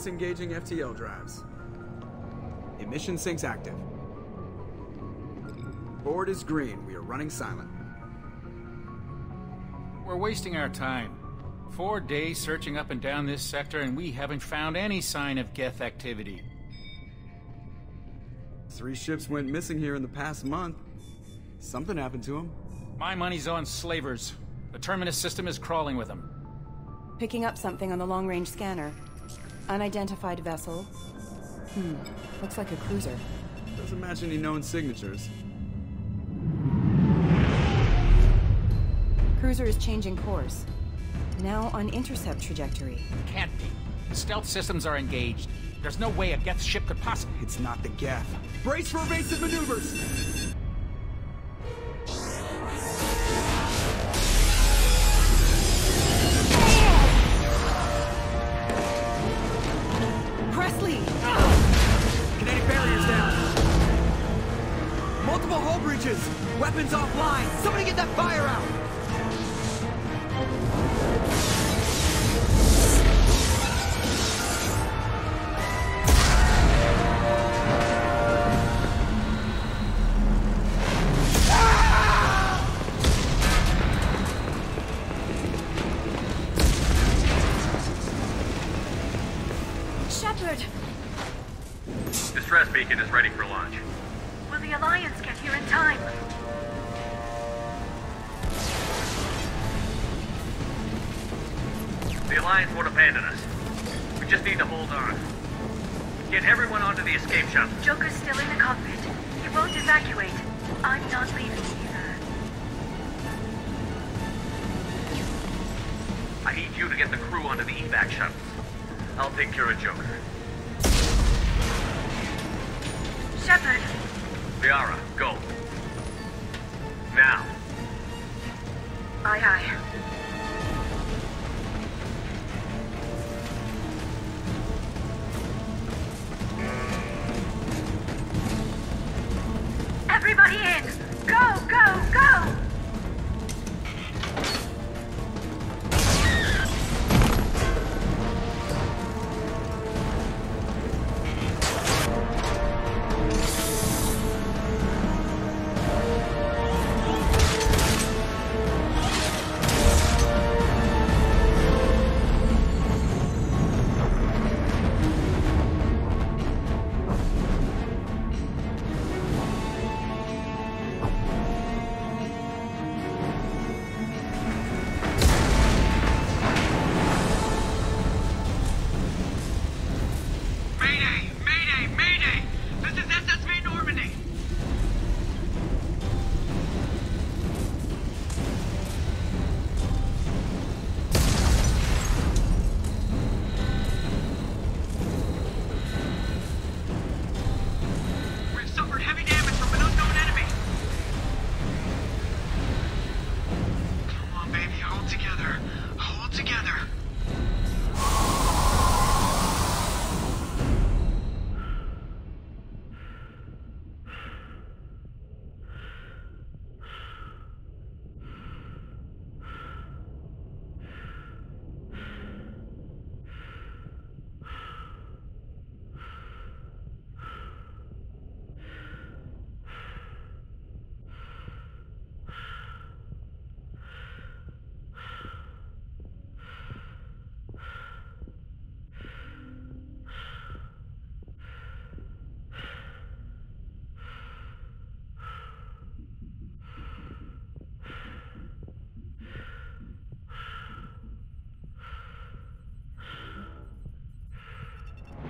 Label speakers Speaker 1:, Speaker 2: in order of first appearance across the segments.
Speaker 1: Disengaging FTL drives. Emission sinks active. Board is green. We are running silent.
Speaker 2: We're wasting our time. 4 days searching up and down this sector, and we haven't found any sign of Geth activity.
Speaker 1: 3 ships went missing here in the past month. Something happened to them.
Speaker 2: My money's on slavers. The Terminus system is crawling with them.
Speaker 3: Picking up something on the long-range scanner. Unidentified vessel. Looks like a cruiser.
Speaker 1: Doesn't match any known signatures.
Speaker 3: Cruiser is changing course. Now on intercept trajectory.
Speaker 2: Can't be. Stealth systems are engaged. There's no way a Geth ship could possibly...
Speaker 1: It's not the Geth. Brace for evasive maneuvers!
Speaker 3: Presley!
Speaker 1: Kinetic barriers down. Multiple hull breaches. Weapons offline. Somebody get that fire out!
Speaker 4: Distress beacon is ready for launch.
Speaker 5: Will the Alliance get here in time?
Speaker 4: The Alliance won't abandon us. We just need to hold on. Get everyone onto the escape shuttle.
Speaker 5: Joker's still in the cockpit. He won't evacuate. I'm not leaving either.
Speaker 4: I need you to get the crew onto the evac shuttles. I'll take care of Joker.
Speaker 5: Shepard.
Speaker 4: Liara, go. Now.
Speaker 5: Aye, aye. Everybody in! Go, go, go!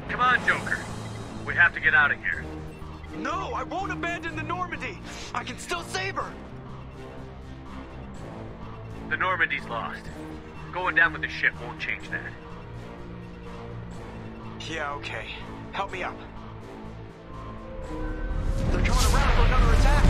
Speaker 4: Come on, Joker. We have to get out of here.
Speaker 1: No, I won't abandon the Normandy! I can still save her!
Speaker 4: The Normandy's lost. Going down with the ship won't change that.
Speaker 1: Yeah, okay. Help me up. They're coming around for another attack!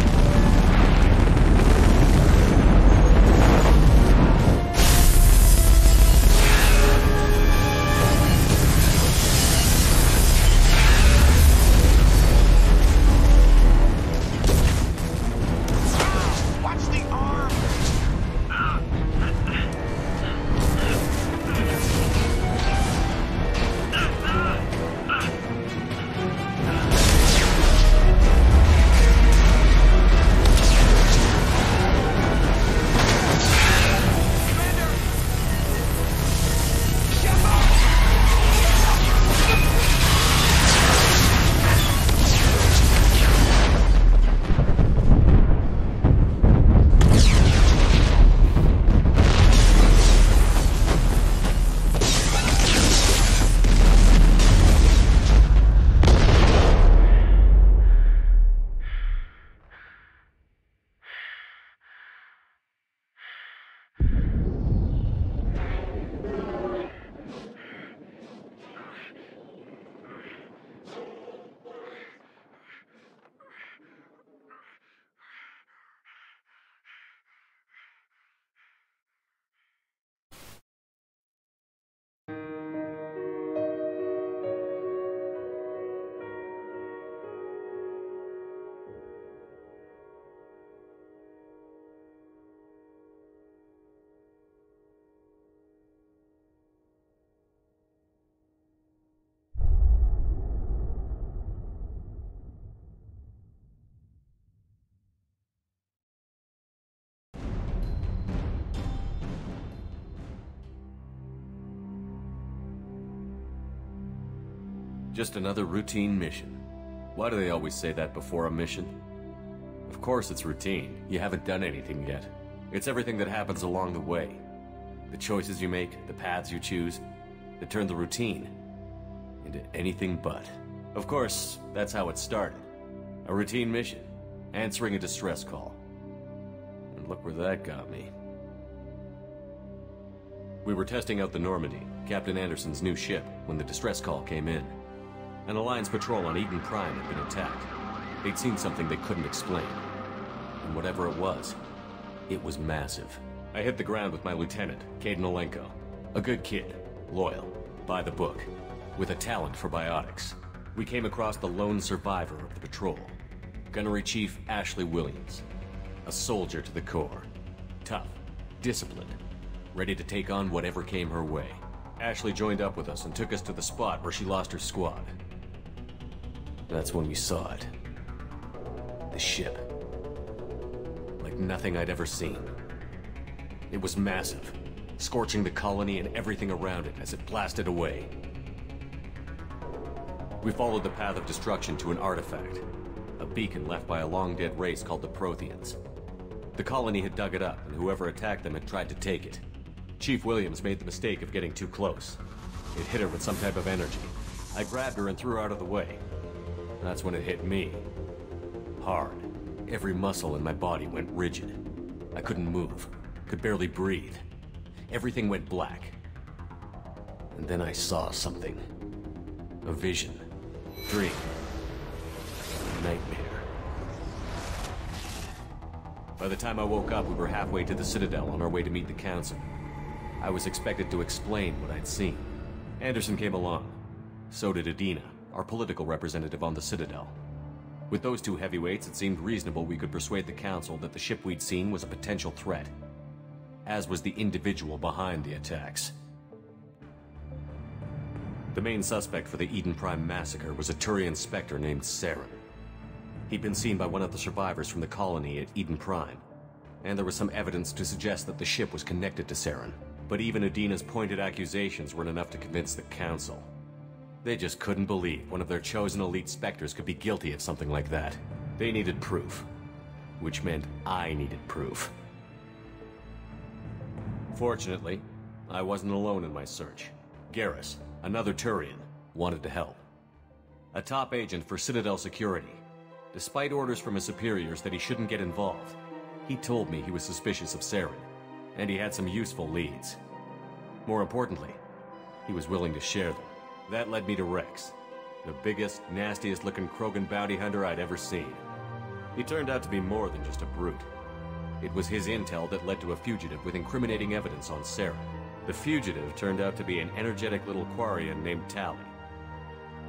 Speaker 6: Just another routine mission. Why do they always say that before a mission? Of course it's routine. You haven't done anything yet. It's everything that happens along the way. The choices you make, the paths you choose, that turn the routine into anything but. Of course, that's how it started. A routine mission, answering a distress call. And look where that got me. We were testing out the Normandy, Captain Anderson's new ship, when the distress call came in. An Alliance patrol on Eden Prime had been attacked. They'd seen something they couldn't explain. And whatever it was massive. I hit the ground with my lieutenant, Kaidan Alenko. A good kid, loyal, by the book, with a talent for biotics. We came across the lone survivor of the patrol, Gunnery Chief Ashley Williams. A soldier to the core. Tough, disciplined, ready to take on whatever came her way. Ashley joined up with us and took us to the spot where she lost her squad. That's when we saw it. The ship. Like nothing I'd ever seen. It was massive, scorching the colony and everything around it as it blasted away. We followed the path of destruction to an artifact, a beacon left by a long-dead race called the Protheans. The colony had dug it up, and whoever attacked them had tried to take it. Chief Williams made the mistake of getting too close. It hit her with some type of energy. I grabbed her and threw her out of the way. That's when it hit me. Hard. Every muscle in my body went rigid. I couldn't move. Could barely breathe. Everything went black. And then I saw something. A vision. Dream. Nightmare. By the time I woke up, we were halfway to the Citadel on our way to meet the Council. I was expected to explain what I'd seen. Anderson came along. So did Adina, our political representative on the Citadel. With those two heavyweights, it seemed reasonable we could persuade the Council that the ship we'd seen was a potential threat. As was the individual behind the attacks. The main suspect for the Eden Prime massacre was a Turian Spectre named Saren. He'd been seen by one of the survivors from the colony at Eden Prime, and there was some evidence to suggest that the ship was connected to Saren. But even Adina's pointed accusations weren't enough to convince the Council. They just couldn't believe one of their chosen elite Spectres could be guilty of something like that. They needed proof. Which meant I needed proof. Fortunately, I wasn't alone in my search. Garrus, another Turian, wanted to help. A top agent for Citadel Security. Despite orders from his superiors that he shouldn't get involved, he told me he was suspicious of Saren, and he had some useful leads. More importantly, he was willing to share them. That led me to Rex, the biggest, nastiest looking Krogan bounty hunter I'd ever seen. He turned out to be more than just a brute. It was his intel that led to a fugitive with incriminating evidence on Saren. The fugitive turned out to be an energetic little Quarian named Tali.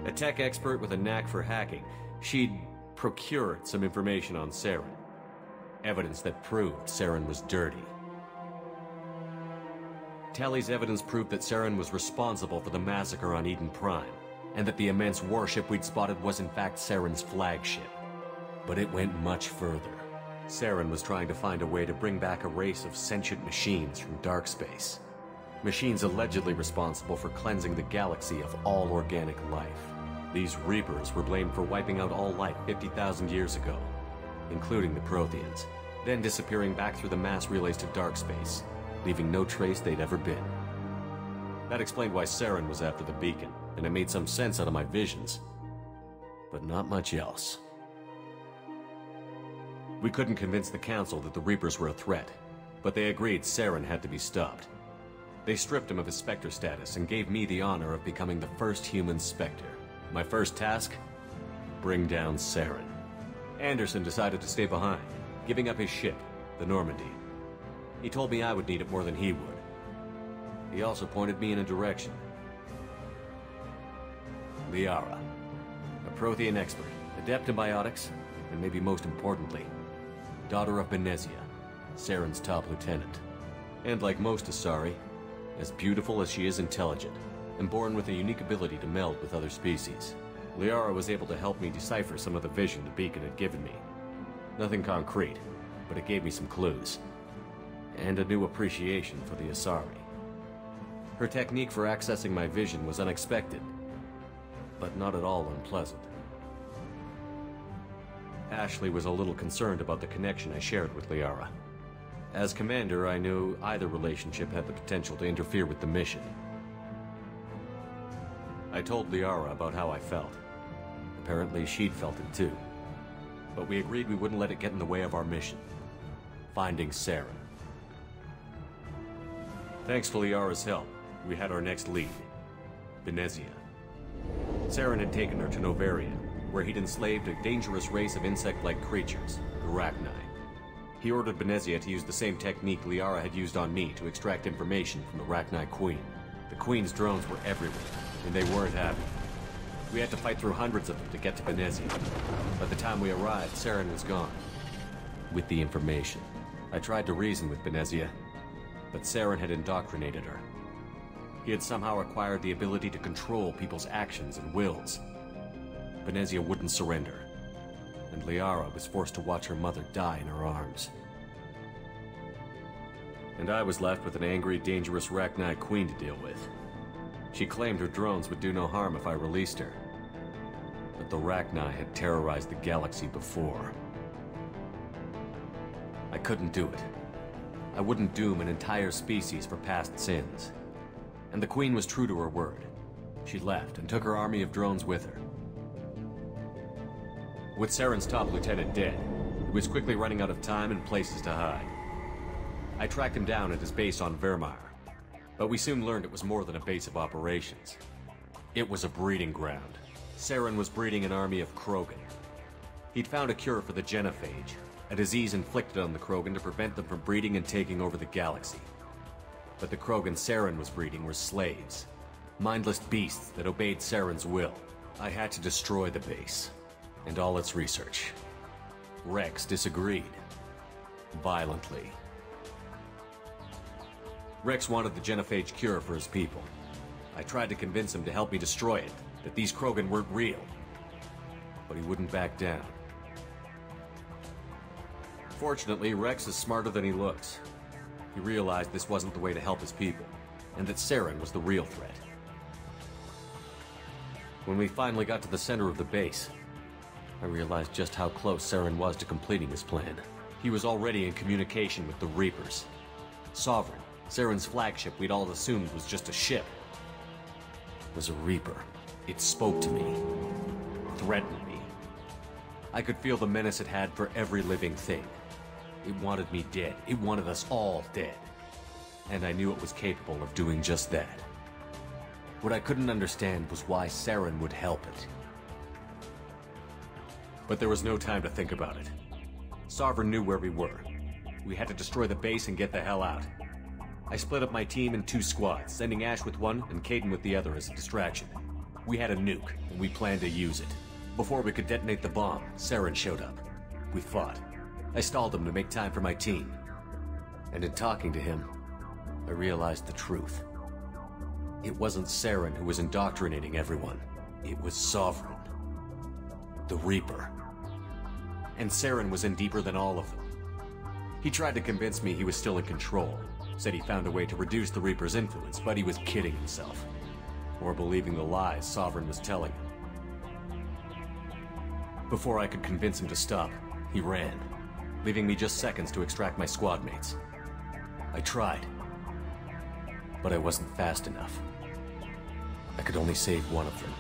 Speaker 6: A tech expert with a knack for hacking, she'd procured some information on Saren. Evidence that proved Saren was dirty. Tali's evidence proved that Saren was responsible for the massacre on Eden Prime, and that the immense warship we'd spotted was in fact Saren's flagship. But it went much further. Saren was trying to find a way to bring back a race of sentient machines from dark space. Machines allegedly responsible for cleansing the galaxy of all organic life. These Reapers were blamed for wiping out all life 50,000 years ago, including the Protheans, then disappearing back through the mass relays to dark space, leaving no trace they'd ever been. That explained why Saren was after the beacon, and it made some sense out of my visions. But not much else. We couldn't convince the Council that the Reapers were a threat, but they agreed Saren had to be stopped. They stripped him of his Spectre status and gave me the honor of becoming the first human Spectre. My first task? Bring down Saren. Anderson decided to stay behind, giving up his ship, the Normandy. He told me I would need it more than he would. He also pointed me in a direction. Liara, a Prothean expert, adept in biotics, and maybe most importantly, daughter of Benezia, Saren's top lieutenant. And like most Asari, as beautiful as she is intelligent, and born with a unique ability to meld with other species. Liara was able to help me decipher some of the vision the beacon had given me. Nothing concrete, but it gave me some clues. And a new appreciation for the Asari. Her technique for accessing my vision was unexpected. but not at all unpleasant. Ashley was a little concerned about the connection I shared with Liara. As commander, I knew either relationship had the potential to interfere with the mission. I told Liara about how I felt. Apparently, she'd felt it too. But we agreed we wouldn't let it get in the way of our mission. Finding Saren. Thanks to Liara's help, we had our next lead. Benezia. Saren had taken her to Novaria, where he'd enslaved a dangerous race of insect-like creatures, the Rachni. He ordered Benezia to use the same technique Liara had used on me to extract information from the Rachni Queen. The Queen's drones were everywhere, and they weren't happy. We had to fight through hundreds of them to get to Benezia. By the time we arrived, Saren was gone. With the information. I tried to reason with Benezia, but Saren had indoctrinated her. He had somehow acquired the ability to control people's actions and wills. Benezia wouldn't surrender, and Liara was forced to watch her mother die in her arms. And I was left with an angry, dangerous Rachni Queen to deal with. She claimed her drones would do no harm if I released her. But the Rachni had terrorized the galaxy before. I couldn't do it. I wouldn't doom an entire species for past sins. And the Queen was true to her word. She left and took her army of drones with her. With Saren's top lieutenant dead, he was quickly running out of time and places to hide. I tracked him down at his base on Vermeer. But we soon learned it was more than a base of operations. It was a breeding ground. Saren was breeding an army of Krogan. He'd found a cure for the genophage, a disease inflicted on the Krogan to prevent them from breeding and taking over the galaxy. But the Krogan Saren was breeding were slaves, mindless beasts that obeyed Saren's will. I had to destroy the base, and all its research. Rex disagreed. Violently. Rex wanted the genophage cure for his people. I tried to convince him to help me destroy it, that these Krogan weren't real. But he wouldn't back down. Fortunately, Rex is smarter than he looks. He realized this wasn't the way to help his people, and that Saren was the real threat. When we finally got to the center of the base, I realized just how close Saren was to completing his plan. He was already in communication with the Reapers. Sovereign, Saren's flagship we'd all assumed was just a ship, was a Reaper. It spoke to me, threatened me. I could feel the menace it had for every living thing. It wanted me dead. It wanted us all dead. And I knew it was capable of doing just that. What I couldn't understand was why Saren would help it. But there was no time to think about it. Sovereign knew where we were. We had to destroy the base and get the hell out. I split up my team in 2 squads, sending Ash with one and Kaidan with the other as a distraction. We had a nuke, and we planned to use it. Before we could detonate the bomb, Saren showed up. We fought. I stalled him to make time for my team. And in talking to him, I realized the truth. It wasn't Saren who was indoctrinating everyone. It was Sovereign. The Reaper. And Saren was in deeper than all of them. He tried to convince me he was still in control. Said he found a way to reduce the Reaper's influence, but he was kidding himself. Or believing the lies Sovereign was telling him. Before I could convince him to stop, he ran, leaving me just seconds to extract my squad mates. I tried, but I wasn't fast enough. I could only save one of them.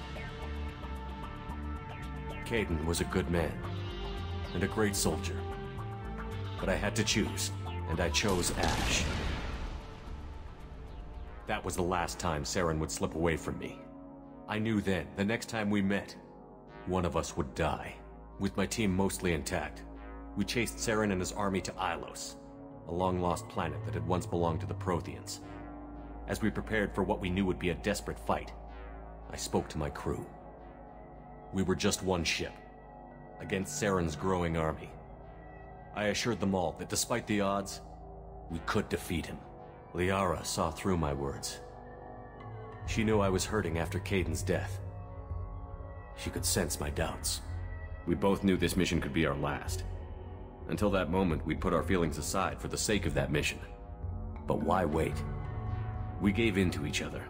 Speaker 6: Kaidan was a good man, and a great soldier. But I had to choose, and I chose Ash. That was the last time Saren would slip away from me. I knew then, the next time we met, one of us would die. With my team mostly intact, we chased Saren and his army to Ilos, a long-lost planet that had once belonged to the Protheans. As we prepared for what we knew would be a desperate fight, I spoke to my crew. We were just one ship, against Saren's growing army. I assured them all that despite the odds, we could defeat him. Liara saw through my words. She knew I was hurting after Kaidan's death. She could sense my doubts. We both knew this mission could be our last. Until that moment, we'd put our feelings aside for the sake of that mission. But why wait? We gave in to each other,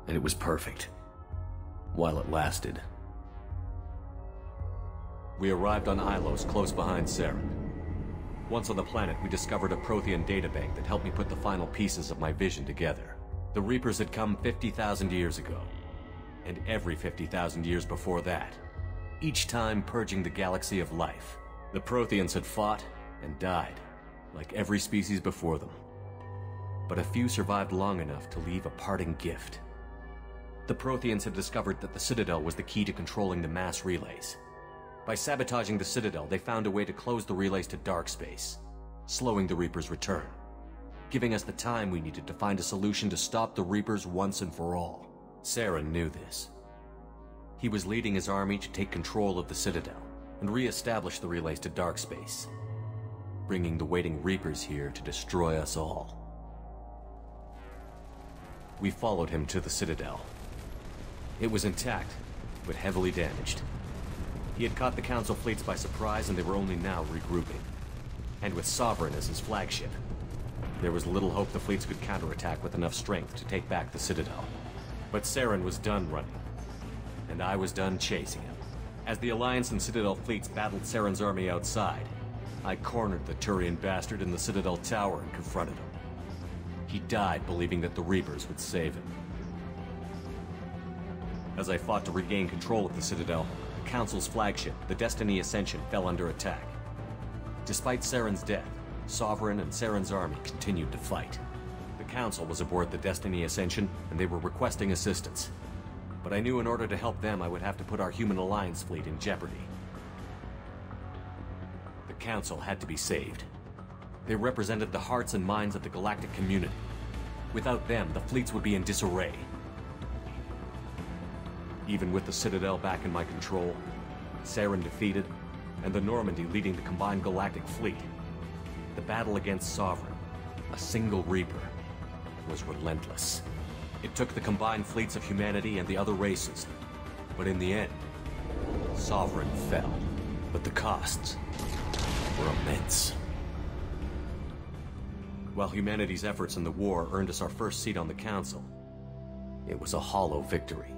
Speaker 6: and it was perfect. while it lasted. We arrived on Ilos, close behind Saren. Once on the planet, we discovered a Prothean databank that helped me put the final pieces of my vision together. The Reapers had come 50,000 years ago, and every 50,000 years before that, each time purging the galaxy of life. The Protheans had fought and died, like every species before them. But a few survived long enough to leave a parting gift. The Protheans had discovered that the Citadel was the key to controlling the mass relays. By sabotaging the Citadel, they found a way to close the relays to dark space, slowing the Reapers' return, giving us the time we needed to find a solution to stop the Reapers once and for all. Saren knew this. He was leading his army to take control of the Citadel and re-establish the relays to dark space, bringing the waiting Reapers here to destroy us all. We followed him to the Citadel. It was intact, but heavily damaged. He had caught the Council fleets by surprise, and they were only now regrouping. And with Sovereign as his flagship, there was little hope the fleets could counterattack with enough strength to take back the Citadel. But Saren was done running, and I was done chasing him. As the Alliance and Citadel fleets battled Saren's army outside, I cornered the Turian bastard in the Citadel tower and confronted him. He died believing that the Reapers would save him. As I fought to regain control of the Citadel, the Council's flagship, the Destiny Ascension, fell under attack. Despite Saren's death, Sovereign and Saren's army continued to fight. The Council was aboard the Destiny Ascension, and they were requesting assistance. But I knew in order to help them, I would have to put our Human Alliance fleet in jeopardy. The Council had to be saved. They represented the hearts and minds of the galactic community. Without them, the fleets would be in disarray. Even with the Citadel back in my control, Saren defeated, and the Normandy leading the combined galactic fleet, the battle against Sovereign, a single Reaper, was relentless. It took the combined fleets of humanity and the other races, but in the end, Sovereign fell. But the costs were immense. While humanity's efforts in the war earned us our first seat on the Council, it was a hollow victory.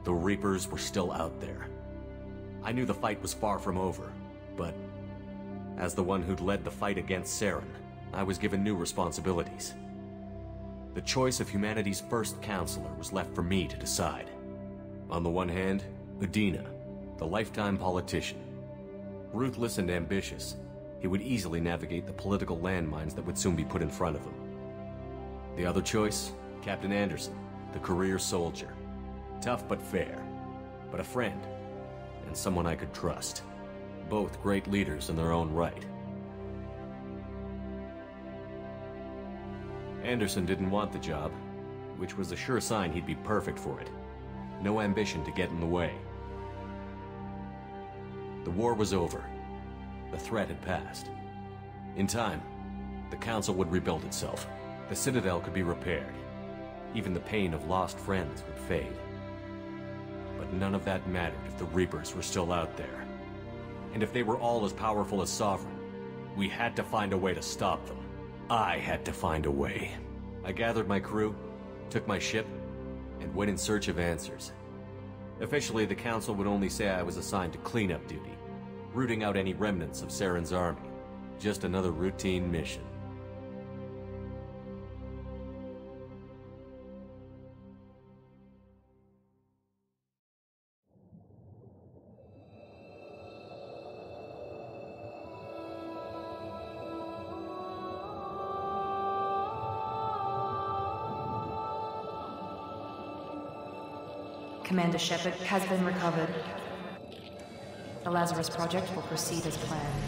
Speaker 6: The Reapers were still out there. I knew the fight was far from over, but as the one who'd led the fight against Saren, I was given new responsibilities. The choice of humanity's first counselor was left for me to decide. On the one hand, Udina, the lifetime politician. Ruthless and ambitious, he would easily navigate the political landmines that would soon be put in front of him. The other choice, Captain Anderson, the career soldier. Tough but fair, but a friend, and someone I could trust. Both great leaders in their own right. Anderson didn't want the job, which was a sure sign he'd be perfect for it. No ambition to get in the way. The war was over. The threat had passed. In time, the Council would rebuild itself. The Citadel could be repaired. Even the pain of lost friends would fade. But none of that mattered if the Reapers were still out there. And if they were all as powerful as Sovereign, we had to find a way to stop them. I had to find a way. I gathered my crew, took my ship, and went in search of answers. Officially, the Council would only say I was assigned to cleanup duty, rooting out any remnants of Saren's army. Just another routine mission.
Speaker 3: Commander Shepard has been recovered. The Lazarus Project will proceed as planned.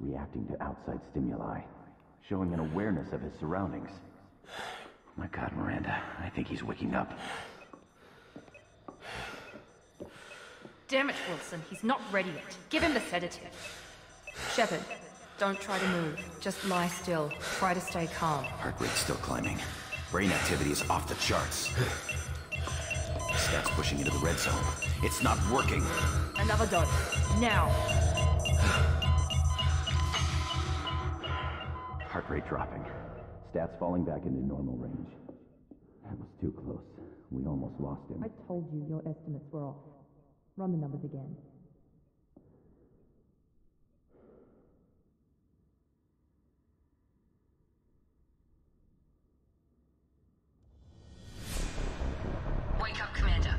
Speaker 7: reacting to outside stimuli, showing an awareness of his surroundings. My God, Miranda, I think he's waking up.
Speaker 8: Damn it, Wilson, he's not ready yet. Give him the sedative. Shepard, don't try to move. Just lie still. Try to stay calm.
Speaker 7: Heart rate's still climbing. Brain activity is off the charts. Stats pushing into the red zone. It's not working.
Speaker 8: Another dose. Now.
Speaker 7: Heart rate dropping. Stats falling back into normal range. That was too close. We almost lost him.
Speaker 8: I told you your estimates were off. Run the numbers again.
Speaker 5: Wake up, Commander.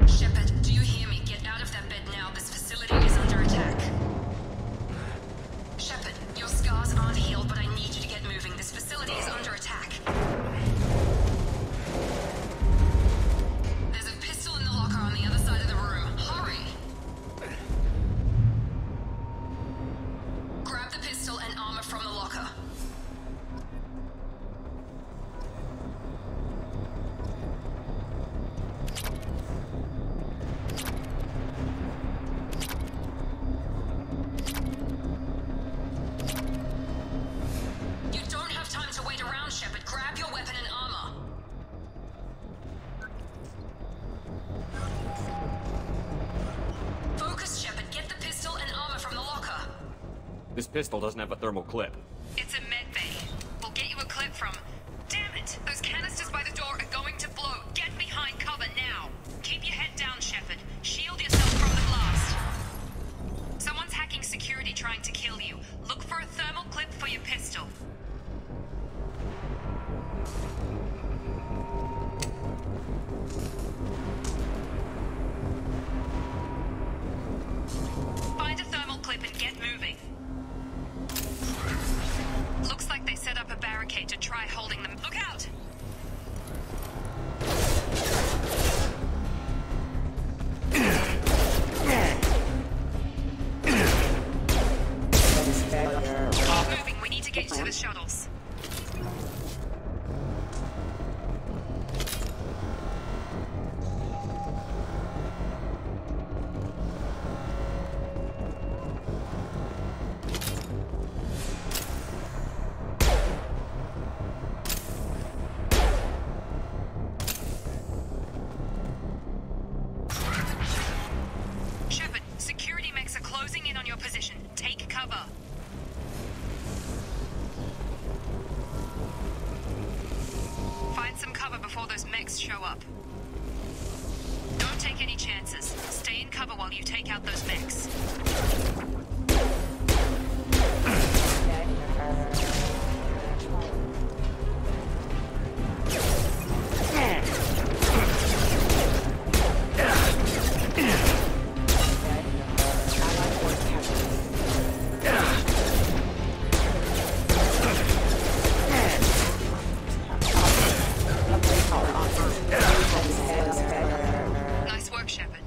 Speaker 5: Shepard, do you hear me? Get out of that bed now. This facility is under attack. Shepard, your scars aren't healed, but I need you to get moving. This facility is under attack. There's a pistol in the locker on the other side of the room. Hurry! Grab the pistol and armor from the locker. You don't have time to wait around, Shepard. Grab your weapon and armor. Focus, Shepard. Get the pistol and armor from the locker.
Speaker 6: This pistol doesn't have a thermal clip.
Speaker 5: It's a med bay. We'll get you a clip from... Damn it! Those canisters by the door are going to blow. Get behind cover now. Keep your head down, Shepard. Shield yourself from the blast. Someone's hacking security trying to kill you. Look for a thermal clip for your pistol. Find a thermal clip and get moving. Looks like they set up a barricade to try holding them. Look out! Keep moving, we need to get you to the shuttles. Shepard, security mechs are closing in on your position. Take cover. Find some cover before those mechs show up. Don't take any chances. Stay in cover while you take out those mechs. Nice work, Shepard.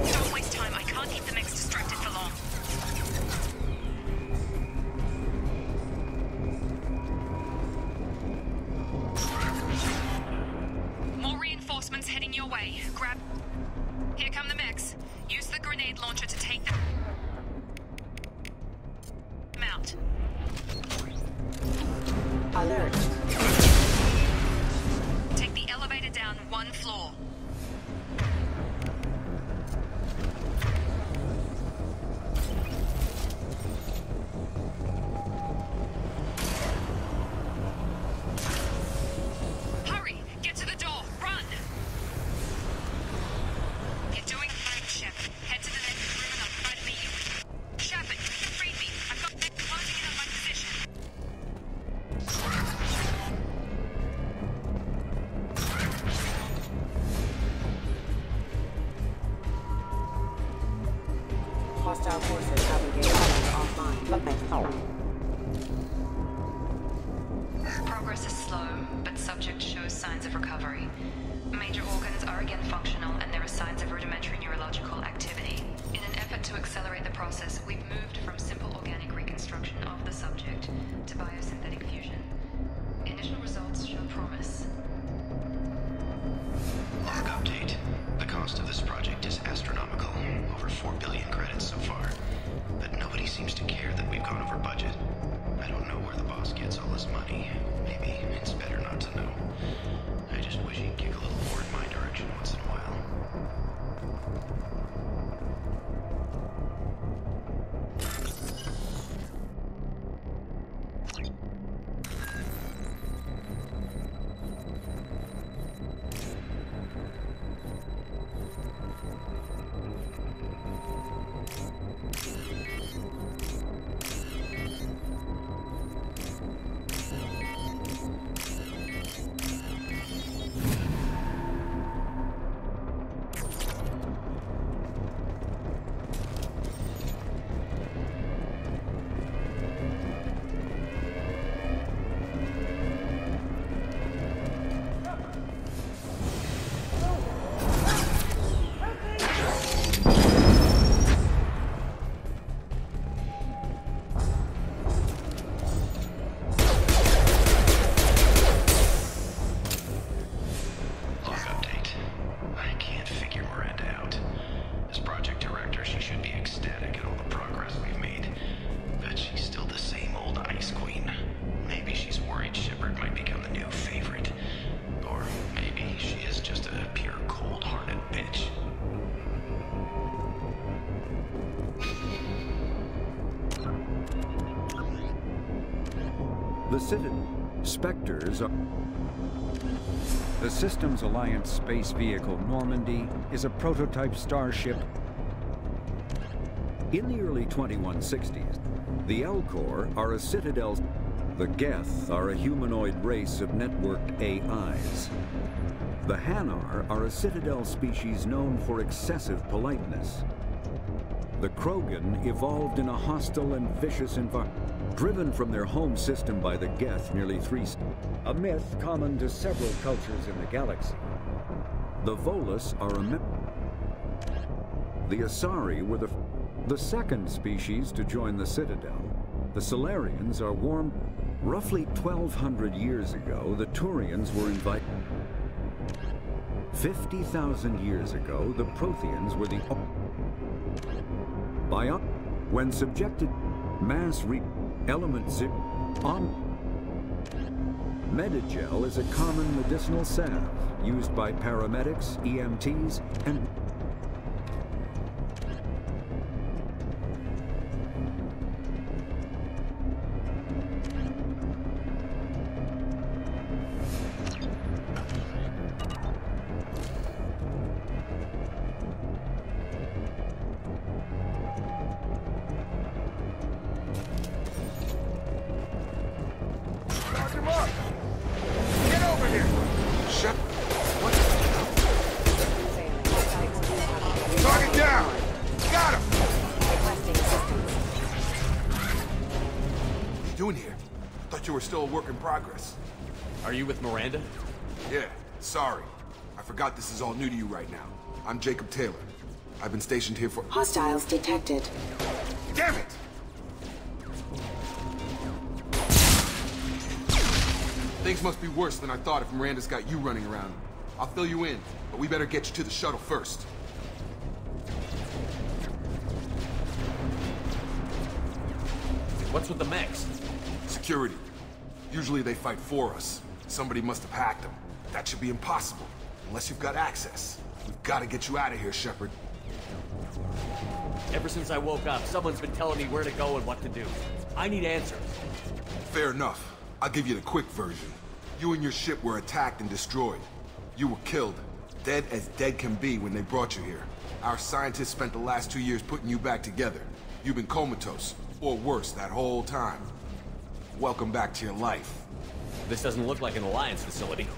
Speaker 5: Don't waste time. I can't keep the mechs distracted for long. More reinforcements heading your way. Grab... Here come the mechs. Use the grenade launcher to take them out.
Speaker 3: Alert.
Speaker 5: Take the elevator down one floor. Hurry! Get to the door! Run! You're doing fine, Shepard. Head to the next room and I'll try to beat you. Shepard, you can free me. I've got them closing in on my position. Progress is slow, but subject shows signs of recovery. Major organs are again functional, and there are signs of rudimentary neurological activity. In an effort to accelerate the process, we've moved from simple organic reconstruction of the subject to biosynthetic fusion. Initial results show promise.
Speaker 7: Log update. The cost of this project is astronomical. Over 4 billion credits so far. But nobody seems to care that we've gone over budget. I don't know where the boss gets all his money. Maybe it's better not to know. I just wish he'd kick a little more in my direction once in a while.
Speaker 9: The Citadel Spectres are... The Systems Alliance space vehicle Normandy is a prototype starship. In the early 2160s, the Elcor are a Citadel. The Geth are a humanoid race of networked AIs. The Hanar are a Citadel species known for excessive politeness. The Krogan evolved in a hostile and vicious environment. Driven from their home system by the Geth nearly a myth common to several cultures in the galaxy. The Volus are the Asari were the second species to join the Citadel. The Solarians are warm. Roughly 1,200 years ago, the Turians were invited. 50,000 years ago, the Protheans were the when subjected mass element zip on Medigel is a common medicinal salve used by paramedics, EMTs, and
Speaker 10: still a work in progress.
Speaker 6: Are you with Miranda?
Speaker 10: Yeah, sorry. I forgot this is all new to you right now. I'm Jacob Taylor. I've been stationed here for—
Speaker 11: Hostiles detected.
Speaker 10: Damn it! Things must be worse than I thought if Miranda's got you running around. I'll fill you in, but we better get you to the shuttle first.
Speaker 6: What's with the mechs?
Speaker 10: Security. Usually they fight for us. Somebody must have hacked them. That should be impossible, unless you've got access. We've got to get you out of here, Shepard.
Speaker 6: Ever since I woke up, someone's been telling me where to go and what to do. I need answers.
Speaker 10: Fair enough. I'll give you the quick version. You and your ship were attacked and destroyed. You were killed. Dead as dead can be when they brought you here. Our scientists spent the last 2 years putting you back together. You've been comatose, or worse, that whole time. Welcome back to your life.
Speaker 6: This doesn't look like an Alliance facility.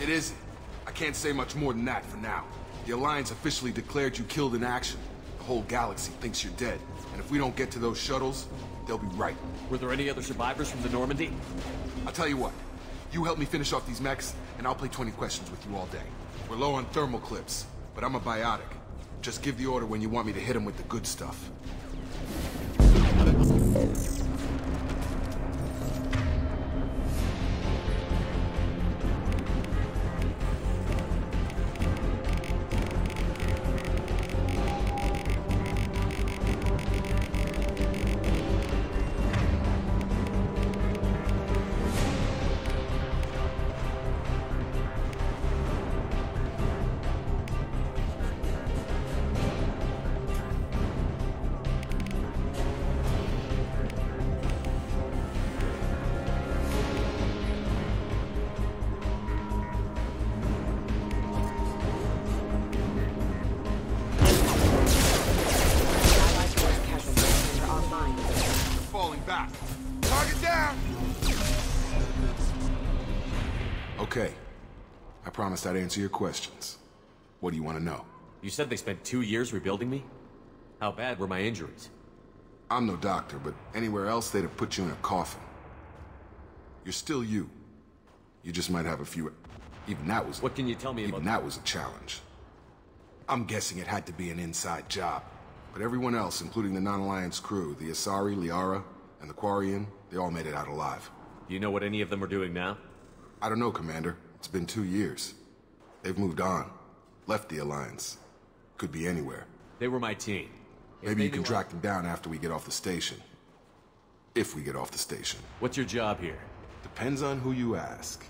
Speaker 10: It isn't. I can't say much more than that for now. The Alliance officially declared you killed in action. The whole galaxy thinks you're dead. And if we don't get to those shuttles, they'll be right.
Speaker 6: Were there any other survivors from the Normandy?
Speaker 10: I'll tell you what. You help me finish off these mechs, and I'll play 20 questions with you all day. We're low on thermal clips, but I'm a biotic. Just give the order when you want me to hit them with the good stuff. Okay. I promised I'd answer your questions. What do you want to know?
Speaker 6: You said they spent 2 years rebuilding me? How bad were my injuries?
Speaker 10: I'm no doctor, but anywhere else they'd have put you in a coffin. You're still you. You just might have a few... Even that was...
Speaker 6: What can you tell me about...
Speaker 10: Even that was a challenge. I'm guessing it had to be an inside job. But everyone else, including the non-Alliance crew, the Asari, Liara, and the Quarian, they all made it out alive.
Speaker 6: Do you know what any of them are doing now?
Speaker 10: I don't know, Commander. It's been 2 years. They've moved on. Left the Alliance. Could be anywhere.
Speaker 6: They were my team.
Speaker 10: Maybe you can track them down after we get off the station. If we get off the station.
Speaker 6: What's your job here?
Speaker 10: Depends on who you ask.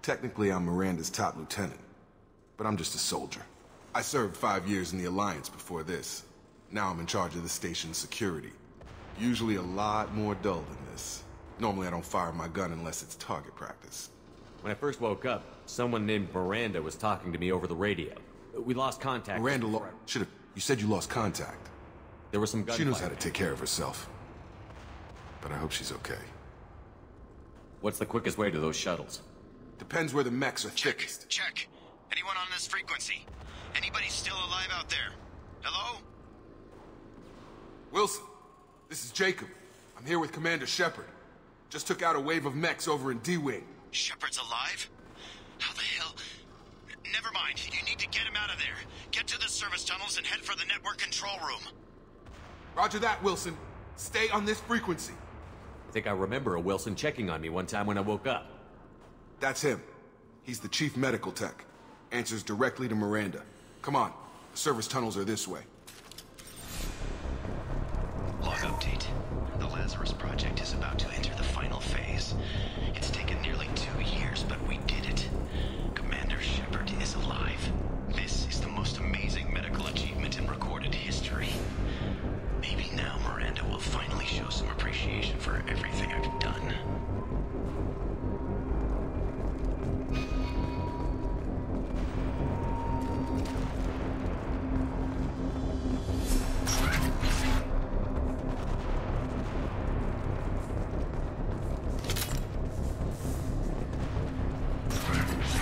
Speaker 10: Technically, I'm Miranda's top lieutenant. But I'm just a soldier. I served 5 years in the Alliance before this. Now I'm in charge of the station's security. Usually a lot more dull than this. Normally I don't fire my gun unless it's target practice.
Speaker 6: When I first woke up, someone named Miranda was talking to me over the radio. We lost contact.
Speaker 10: Miranda should've... You said you lost contact.
Speaker 6: There was some gunfire.
Speaker 10: She knows how to take care of herself. But I hope she's okay.
Speaker 6: What's the quickest way to those shuttles?
Speaker 10: Depends where the mechs are thickest.
Speaker 7: Check. Anyone on this frequency? Anybody still alive out there? Hello?
Speaker 10: Wilson, this is Jacob. I'm here with Commander Shepard. Just took out a wave of mechs over in D-Wing.
Speaker 7: Shepard's alive? How the hell? Never mind. You need to get him out of there. Get to the service tunnels and head for the network control room.
Speaker 10: Roger that, Wilson. Stay on this frequency.
Speaker 6: I think I remember a Wilson checking on me one time when I woke up.
Speaker 10: That's him. He's the chief medical tech. Answers directly to Miranda. Come on. The service tunnels are this way.
Speaker 7: Log update. The Lazarus Project is about to enter the final phase. It's taken nearly 2 years, but we did it. Commander Shepard is alive. This is the most amazing medical achievement in recorded history. Maybe now Miranda will finally show some appreciation for everything I've done.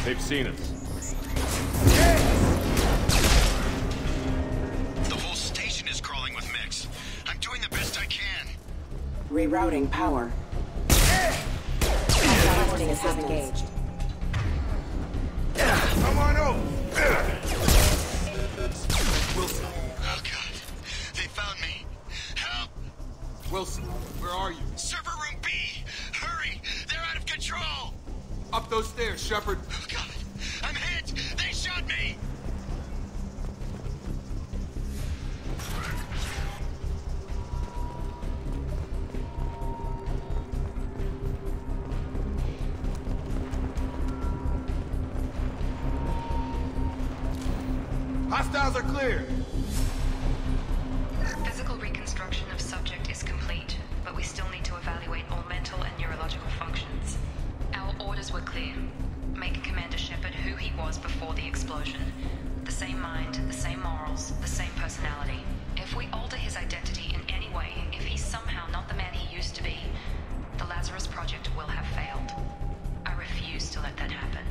Speaker 6: They've seen us.
Speaker 7: The whole station is crawling with mechs. I'm doing the best I can.
Speaker 3: Rerouting power. Balancing is engaged.
Speaker 10: Come on over! Wilson.
Speaker 7: Oh god. They found me. Help!
Speaker 10: Wilson, where are you?
Speaker 7: Server room B! Hurry! They're out of control!
Speaker 10: Up those stairs, Shepard.
Speaker 7: Oh god! I'm hit! They shot me!
Speaker 10: Hostiles are clear.
Speaker 5: Physical reconstruction of subject is complete, but we still need to evaluate all mental and neurological functions. Our orders were clear. Make Commander Shepard who he was before the explosion. The same mind, the same morals, the same personality. If we alter his identity in any way, if he's somehow not the man he used to be, the Lazarus Project will have failed. I refuse to let that happen.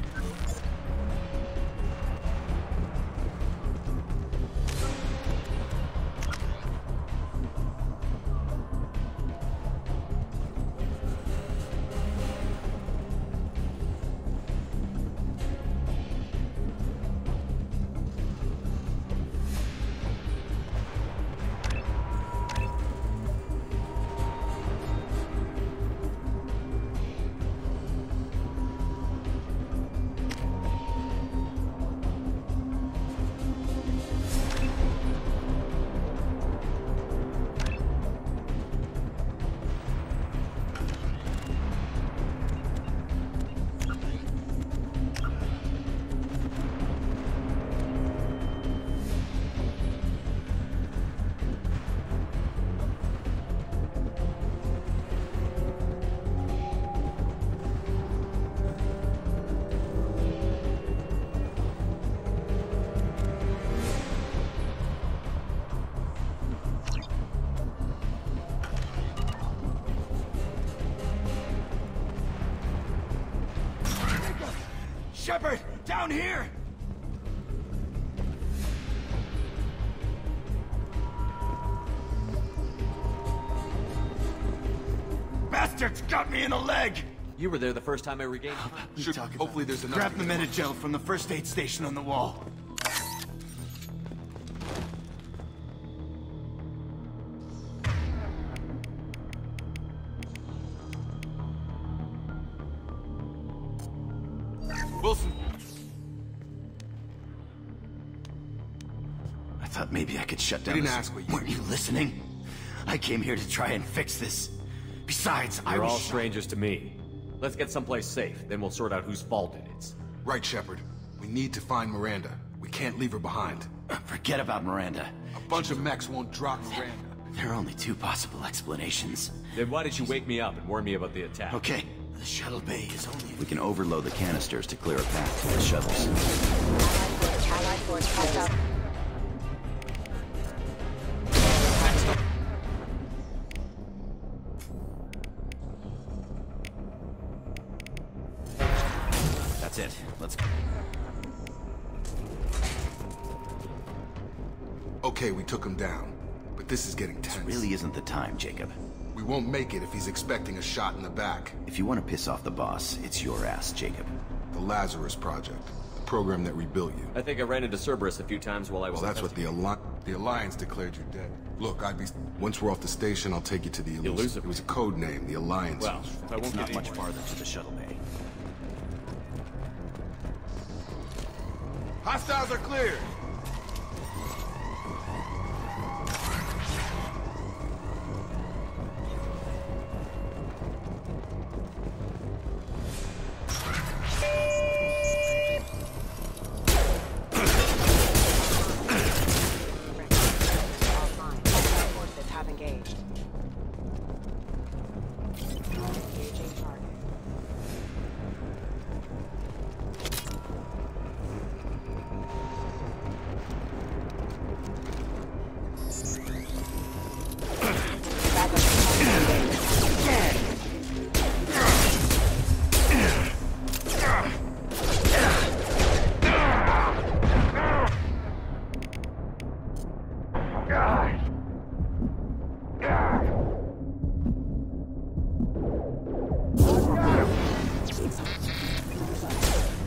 Speaker 11: Shepard! Down here! Bastards got me in the leg!
Speaker 6: You were there the first time I regained...
Speaker 10: Hopefully there's enough.
Speaker 11: Grab the Medi-gel from the first aid station on the wall.
Speaker 10: Wilson!
Speaker 11: I thought maybe I could shut down.
Speaker 10: We didn't ask what you...
Speaker 11: Weren't you listening? I came here to try and fix this. Besides,
Speaker 6: You're all strangers to me. Let's get someplace safe, then we'll sort out whose fault it is.
Speaker 10: Right, Shepard. We need to find Miranda. We can't leave her behind.
Speaker 11: Forget about Miranda.
Speaker 10: A bunch of mechs won't drop Miranda.
Speaker 11: There are only two possible explanations.
Speaker 6: Then why did you wake me up and warn me about the attack?
Speaker 11: Okay, the shuttle bay is only... We can overload the canisters to clear a path to the shuttles.
Speaker 3: Allied force passed out.
Speaker 11: That's it. Let's...
Speaker 10: Okay, we took him down. But this is getting tense.
Speaker 11: This really isn't the time, Jacob.
Speaker 10: We won't make it if he's expecting a shot in the back.
Speaker 11: If you want to piss off the boss, it's your ass, Jacob.
Speaker 10: The Lazarus Project. The program that rebuilt you.
Speaker 6: I think I ran into Cerberus a few times while I was...
Speaker 10: Well, that's what the Alliance declared you dead. Look, once we're off the station, I'll take you to the Elusive. It was a code name, the Alliance.
Speaker 6: Well, I won't
Speaker 11: Not
Speaker 6: get
Speaker 11: much farther to the shuttle bay.
Speaker 10: Hostiles are clear!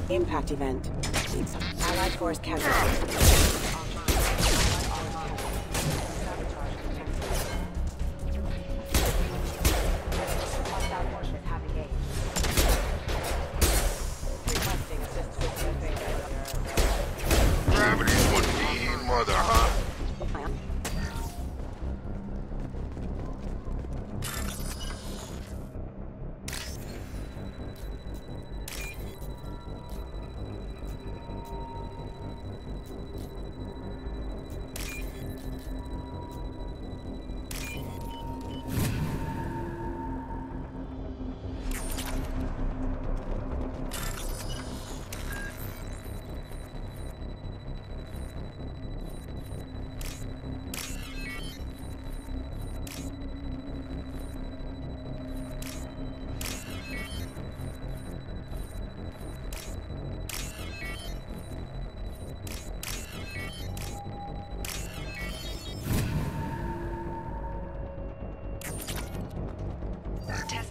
Speaker 3: Impact event. Allied force casualty.
Speaker 10: Gravity's what mean, mother, huh?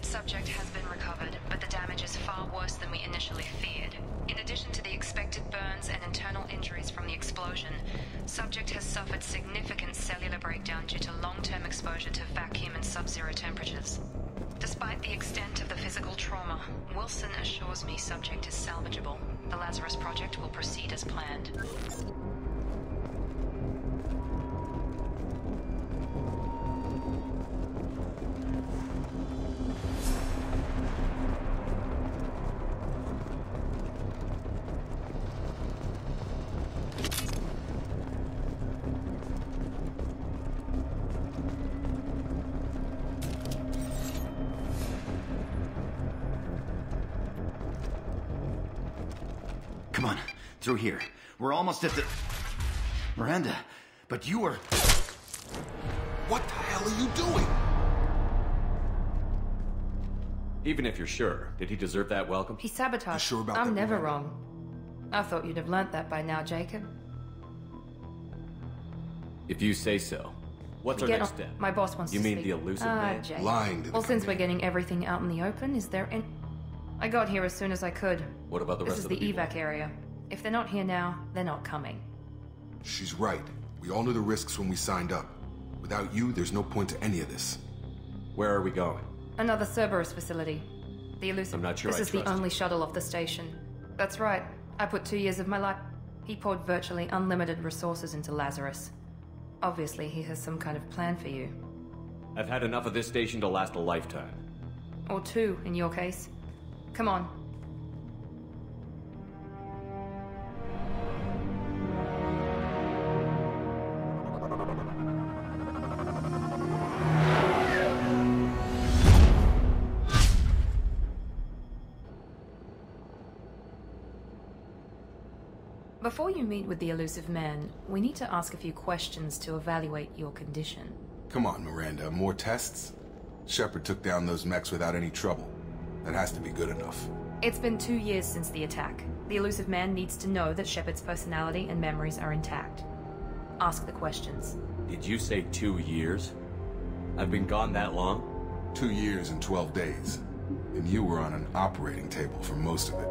Speaker 5: Subject has been recovered, but the damage is far worse than we initially feared. In addition to the expected burns and internal injuries from the explosion, subject has suffered significant cellular breakdown due to long-term exposure to vacuum and sub-zero temperatures. Despite the extent of the physical trauma, Wilson assures me subject is salvageable. The Lazarus Project will proceed as planned.
Speaker 11: Come on, through here. We're almost at the... Miranda, but you were...
Speaker 10: What the hell are you doing?
Speaker 6: Even if you're sure, did he deserve that welcome?
Speaker 8: He sabotaged.
Speaker 10: You sure about
Speaker 8: I'm
Speaker 10: that,
Speaker 8: never
Speaker 10: Miranda?
Speaker 8: wrong. I thought you'd have learnt that by now, Jacob.
Speaker 6: If you say so. What's our next step?
Speaker 8: My boss wants to
Speaker 6: speak. You mean the elusive man?
Speaker 8: Jacob.
Speaker 10: Lying to the
Speaker 8: Well, since we're getting everything out in the open, is there any... I got here as soon as I could.
Speaker 6: What about the rest of the people?
Speaker 8: This is the evac area. If they're not here now, they're not coming.
Speaker 10: She's right. We all knew the risks when we signed up. Without you, there's no point to any of this.
Speaker 6: Where are we going?
Speaker 8: Another Cerberus facility. The elusive...
Speaker 6: I'm not sure
Speaker 8: This is the only shuttle off the station. That's right. I put 2 years of my life... He poured virtually unlimited resources into Lazarus. Obviously, he has some kind of plan for you.
Speaker 6: I've had enough of this station to last a lifetime.
Speaker 8: Or 2, in your case. Come on. Before you meet with the elusive man, we need to ask a few questions to evaluate your condition.
Speaker 10: Come on, Miranda. More tests? Shepard took down those mechs without any trouble. That has to be good enough.
Speaker 8: It's been 2 years since the attack. The elusive man needs to know that Shepard's personality and memories are intact. Ask the questions.
Speaker 6: Did you say 2 years? I've been gone that long?
Speaker 10: 2 years and 12 days. And you were on an operating table for most of it.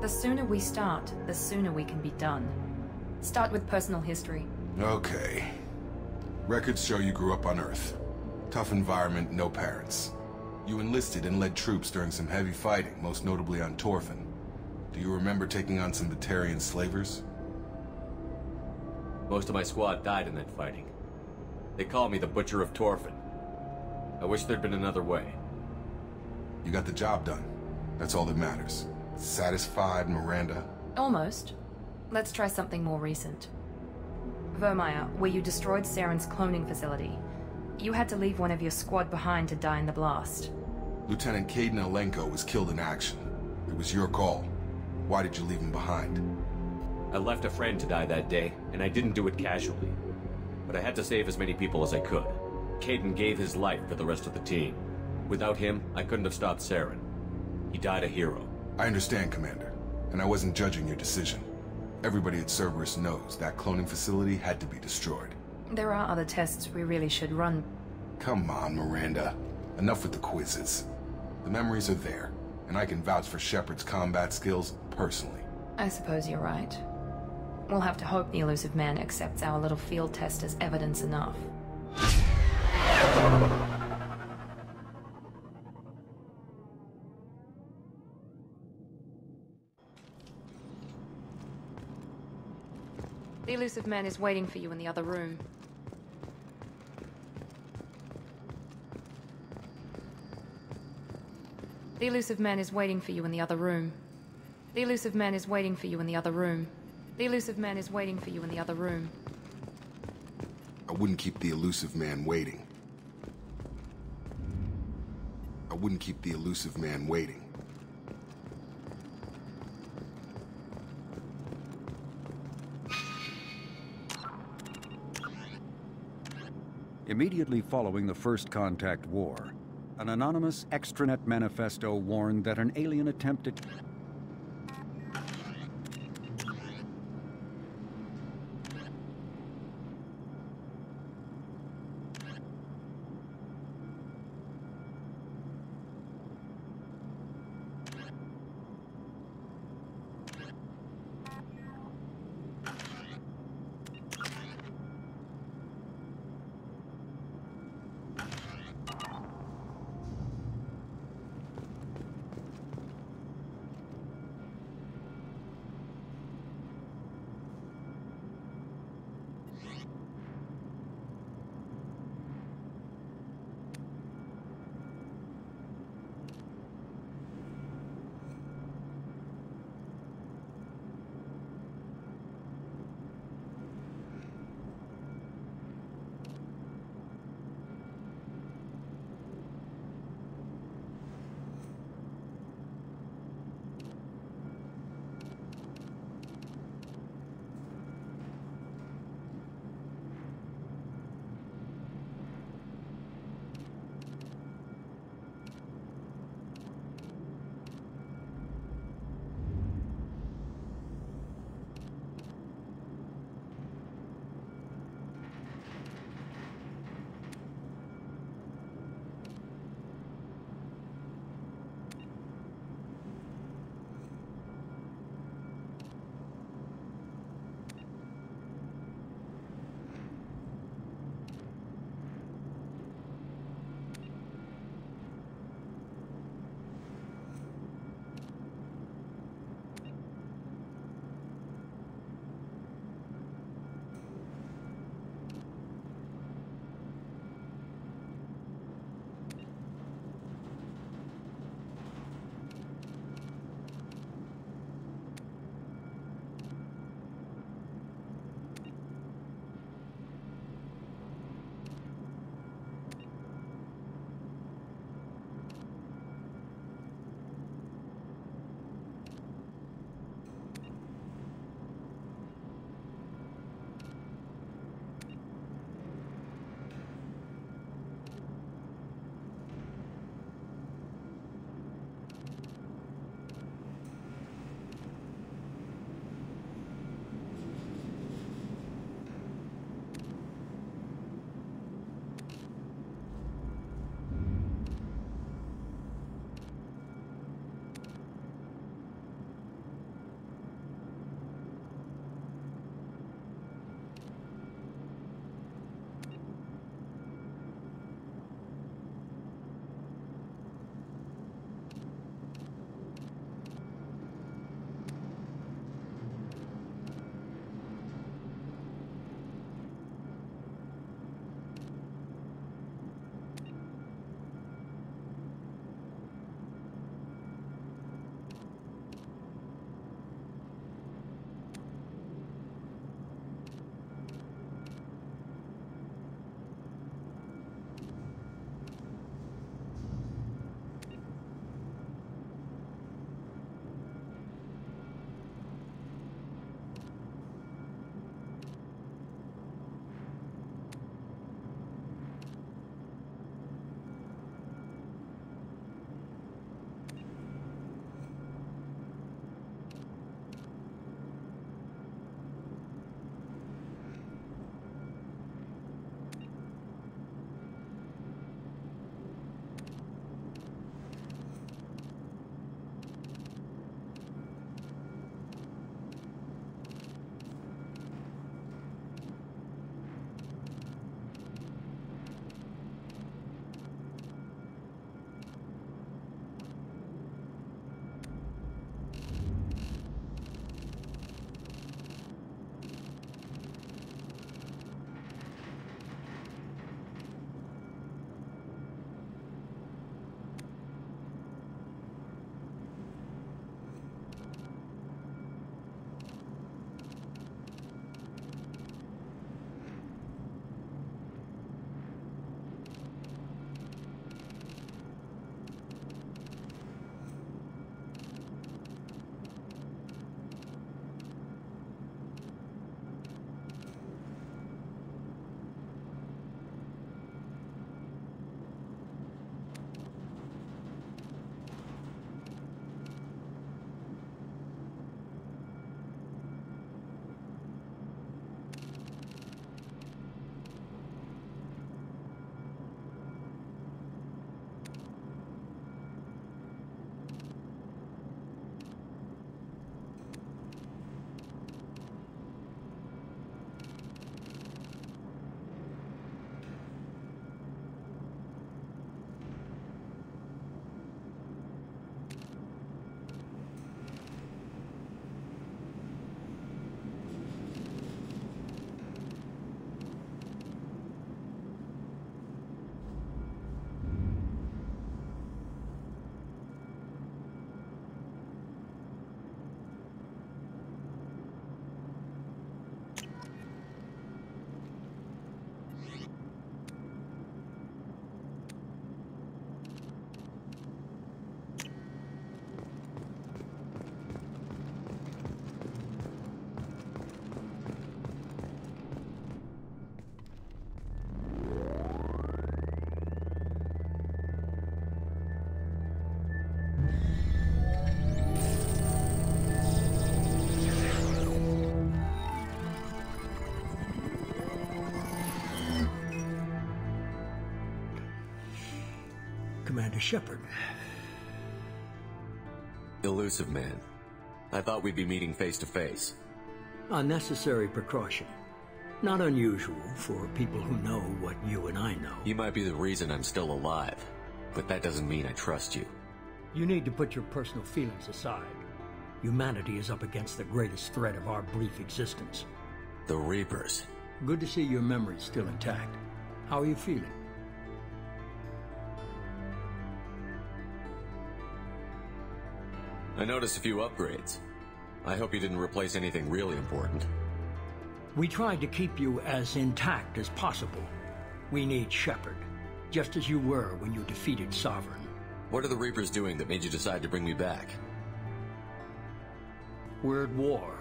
Speaker 8: The sooner we start, the sooner we can be done. Start with personal history.
Speaker 10: Okay. Records show you grew up on Earth. Tough environment, no parents. You enlisted and led troops during some heavy fighting, most notably on Torfin. Do you remember taking on some Batarian slavers?
Speaker 6: Most of my squad died in that fighting. They call me the Butcher of Torfin. I wish there'd been another way.
Speaker 10: You got the job done. That's all that matters. Satisfied, Miranda?
Speaker 8: Almost. Let's try something more recent. Vermeer, where you destroyed Saren's cloning facility. You had to leave one of your squad behind to die in the blast.
Speaker 10: Lieutenant Kaidan Alenko was killed in action. It was your call. Why did you leave him behind?
Speaker 6: I left a friend to die that day, and I didn't do it casually. But I had to save as many people as I could. Kaidan gave his life for the rest of the team. Without him, I couldn't have stopped Saren. He died a hero.
Speaker 10: I understand, Commander, and I wasn't judging your decision. Everybody at Cerberus knows that cloning facility had to be destroyed.
Speaker 8: There are other tests we really should run.
Speaker 10: Come on, Miranda. Enough with the quizzes. The memories are there, and I can vouch for Shepard's combat skills personally.
Speaker 8: I suppose you're right. We'll have to hope the elusive man accepts our little field test as evidence enough. The elusive man is waiting for you in the other room. The elusive man is waiting for you in the other room. The elusive man is waiting for you in the other room. The elusive man is waiting for you in the other room.
Speaker 10: I wouldn't keep the elusive man waiting. I wouldn't keep the elusive man waiting.
Speaker 9: Immediately following the First Contact War, an anonymous extranet manifesto warned that an alien attempted...
Speaker 12: Miranda Shepard.
Speaker 6: Elusive man. I thought we'd be meeting face to face.
Speaker 12: A necessary precaution. Not unusual for people who know what you and I know.
Speaker 6: You might be the reason I'm still alive, but that doesn't mean I trust you.
Speaker 12: You need to put your personal feelings aside. Humanity is up against the greatest threat of our brief existence.
Speaker 6: The Reapers.
Speaker 12: Good to see your memory's still intact. How are you feeling?
Speaker 6: I noticed a few upgrades. I hope you didn't replace anything really important.
Speaker 12: We tried to keep you as intact as possible. We need Shepard, just as you were when you defeated Sovereign.
Speaker 6: What are the Reapers doing that made you decide to bring me back?
Speaker 12: We're at war.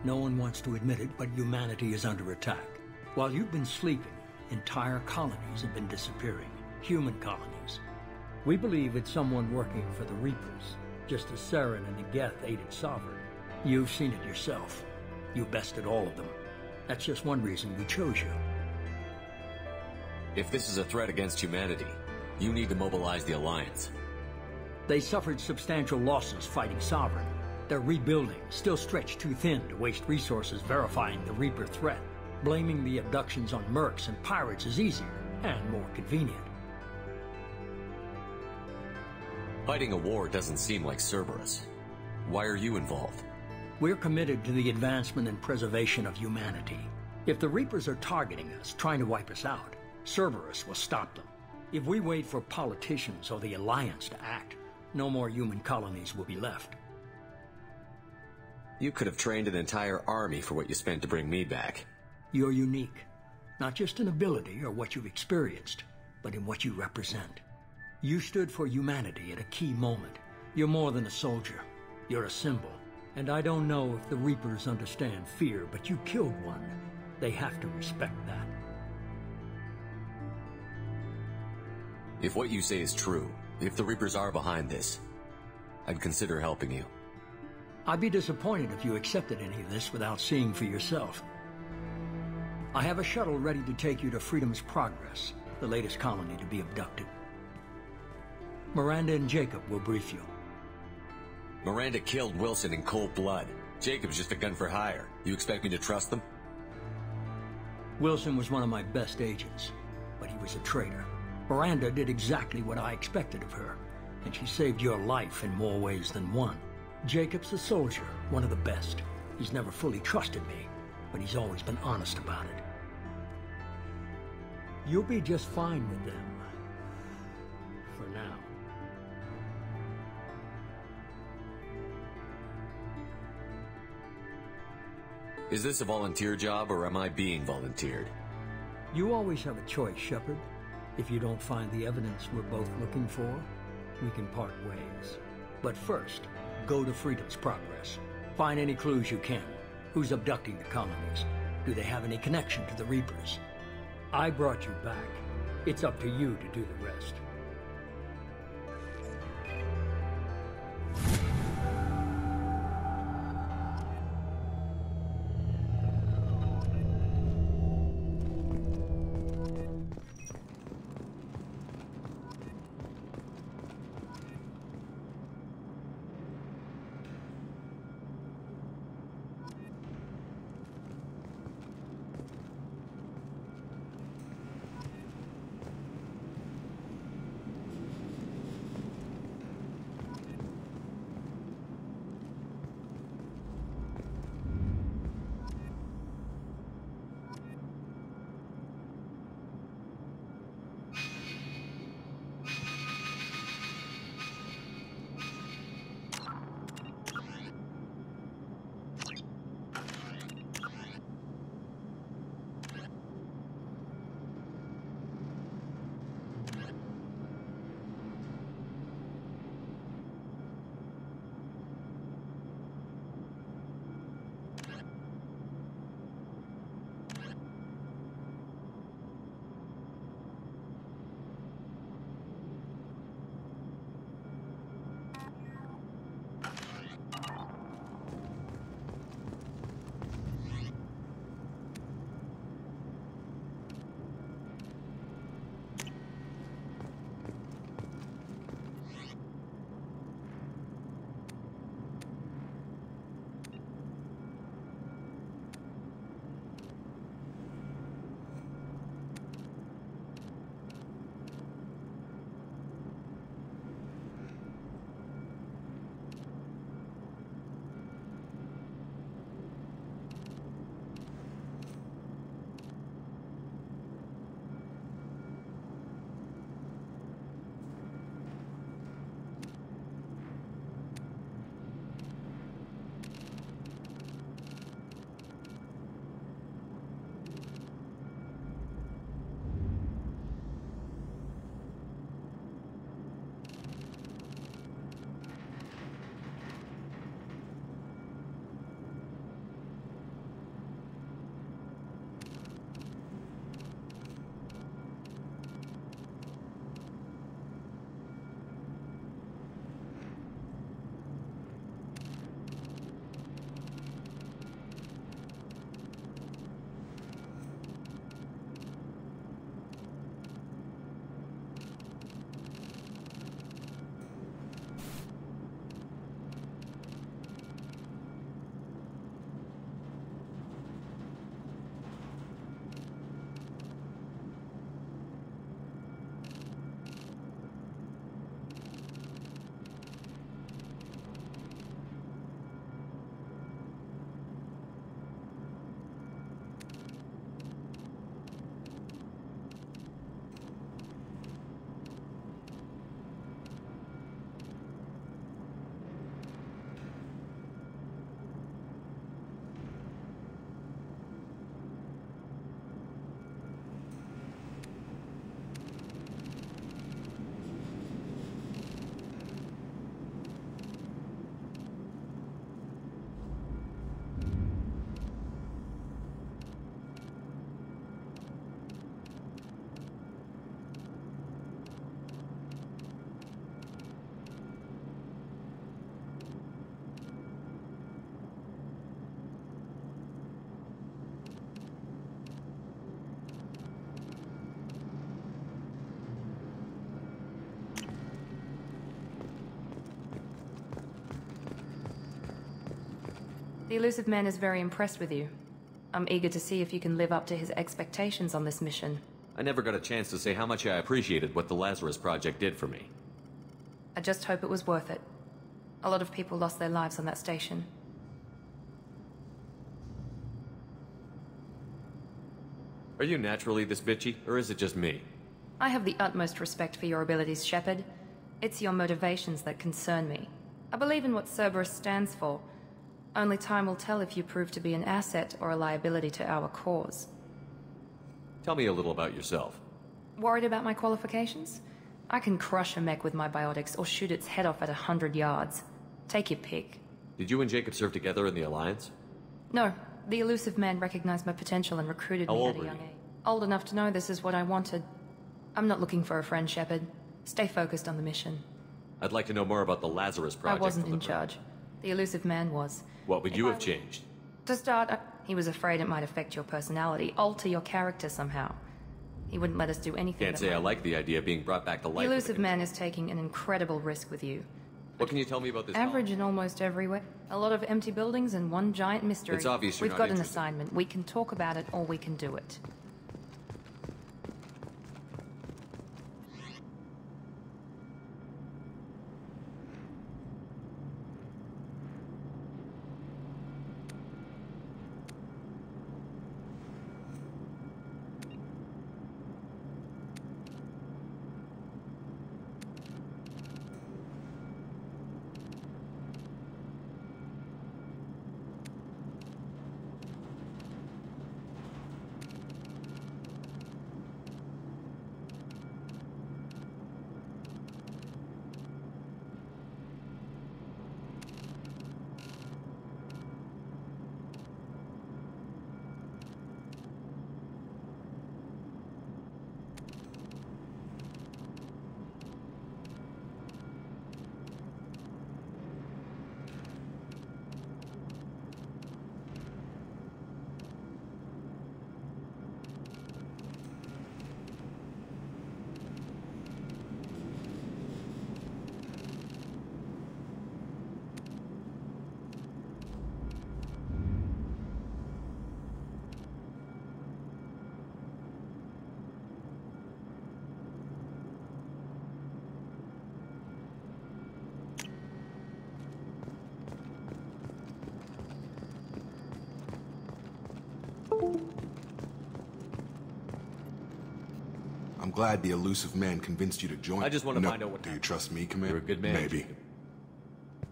Speaker 12: No one wants to admit it, but humanity is under attack. While you've been sleeping, entire colonies have been disappearing. Human colonies. We believe it's someone working for the Reapers, just as Saren and the Geth aided Sovereign. You've seen it yourself. You bested all of them. That's just one reason we chose you.
Speaker 6: If this is a threat against humanity, you need to mobilize the Alliance.
Speaker 12: They suffered substantial losses fighting Sovereign. They're rebuilding, still stretched too thin to waste resources verifying the Reaper threat. Blaming the abductions on mercs and pirates is easier and more convenient.
Speaker 6: Fighting a war doesn't seem like Cerberus. Why are you involved?
Speaker 12: We're committed to the advancement and preservation of humanity. If the Reapers are targeting us, trying to wipe us out, Cerberus will stop them. If we wait for politicians or the Alliance to act, no more human colonies will be left.
Speaker 6: You could have trained an entire army for what you spent to bring me back.
Speaker 12: You're unique, not just in ability or what you've experienced, but in what you represent. You stood for humanity at a key moment. You're more than a soldier. You're a symbol. And I don't know if the Reapers understand fear, but you killed one. They have to respect that.
Speaker 6: If what you say is true, if the Reapers are behind this, I'd consider helping you.
Speaker 12: I'd be disappointed if you accepted any of this without seeing for yourself. I have a shuttle ready to take you to Freedom's Progress, the latest colony to be abducted. Miranda and Jacob will brief you.
Speaker 6: Miranda killed Wilson in cold blood. Jacob's just a gun for hire. You expect me to trust them?
Speaker 12: Wilson was one of my best agents, but he was a traitor. Miranda did exactly what I expected of her, and she saved your life in more ways than one. Jacob's a soldier, one of the best. He's never fully trusted me, but he's always been honest about it. You'll be just fine with them. For now.
Speaker 6: Is this a volunteer job, or am I being volunteered?
Speaker 12: You always have a choice, Shepard. If you don't find the evidence we're both looking for, we can part ways. But first, go to Freedom's Progress. Find any clues you can. Who's abducting the colonies? Do they have any connection to the Reapers? I brought you back. It's up to you to do the rest.
Speaker 8: The Elusive Man is very impressed with you. I'm eager to see if you can live up to his expectations on this mission.
Speaker 6: I never got a chance to say how much I appreciated what the Lazarus Project did for me.
Speaker 8: I just hope it was worth it. A lot of people lost their lives on that station.
Speaker 6: Are you naturally this bitchy, or is it just me?
Speaker 8: I have the utmost respect for your abilities, Shepard. It's your motivations that concern me. I believe in what Cerberus stands for. Only time will tell if you prove to be an asset or a liability to our cause.
Speaker 6: Tell me a little about yourself.
Speaker 8: Worried about my qualifications? I can crush a mech with my biotics or shoot its head off at 100 yards. Take your pick.
Speaker 6: Did you and Jacob serve together in the Alliance?
Speaker 8: No. The Elusive Man recognized my potential and recruited me at a young age. Old enough to know this is what I wanted. I'm not looking for a friend, Shepard. Stay focused on the mission.
Speaker 6: I'd like to know more about the Lazarus Project.
Speaker 8: I wasn't in charge. The Elusive Man was.
Speaker 6: What would you have changed?
Speaker 8: To start, he was afraid it might affect your personality, alter your character somehow. He wouldn't let us do anything.
Speaker 6: Can't say I like the idea of being brought back to life.
Speaker 8: The Elusive Man is taking an incredible risk with you.
Speaker 6: What can you tell me about this?
Speaker 8: Average in almost everywhere. A lot of empty buildings and one giant mystery.
Speaker 6: It's obvious you're
Speaker 8: We've
Speaker 6: not
Speaker 8: got an assignment. We can talk about it or we can do it.
Speaker 10: I'm glad the Elusive Man convinced you to join.
Speaker 6: I just want to find out what...
Speaker 10: Do you trust me, Commander?
Speaker 6: You're a good man.
Speaker 10: Maybe.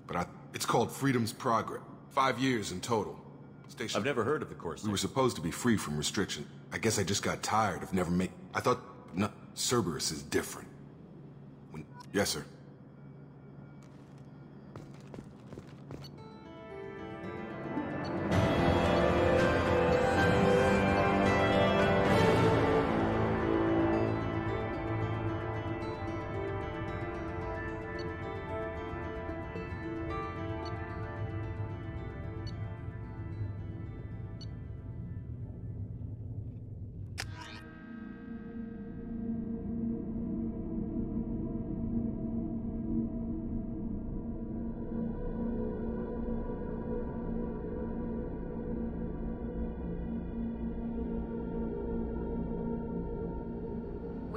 Speaker 10: But it's called Freedom's Progress. 5 years in total. Station...
Speaker 6: I've never heard of the course.
Speaker 10: We were supposed to be free from restriction. I guess I just got tired of never make... I thought... No, Cerberus is different. Yes, sir.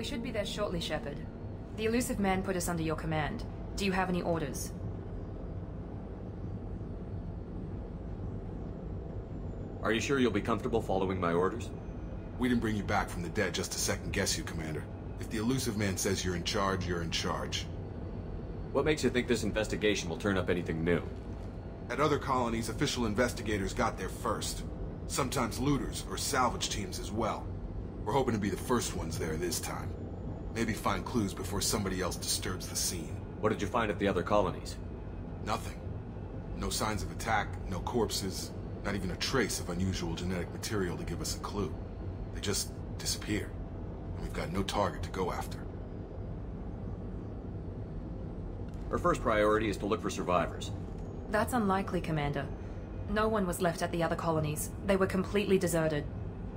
Speaker 8: We should be there shortly, Shepard. The Elusive Man put us under your command. Do you have any orders?
Speaker 6: Are you sure you'll be comfortable following my orders?
Speaker 10: We didn't bring you back from the dead just to second-guess you, Commander. If the Elusive Man says you're in charge, you're in charge.
Speaker 6: What makes you think this investigation will turn up anything new?
Speaker 10: At other colonies, official investigators got there first. Sometimes looters or salvage teams as well. We're hoping to be the first ones there this time. Maybe find clues before somebody else disturbs the scene.
Speaker 6: What did you find at the other colonies?
Speaker 10: Nothing. No signs of attack, no corpses, not even a trace of unusual genetic material to give us a clue. They just disappear, and we've got no target to go after.
Speaker 6: Our first priority is to look for survivors.
Speaker 8: That's unlikely, Commander. No one was left at the other colonies. They were completely deserted.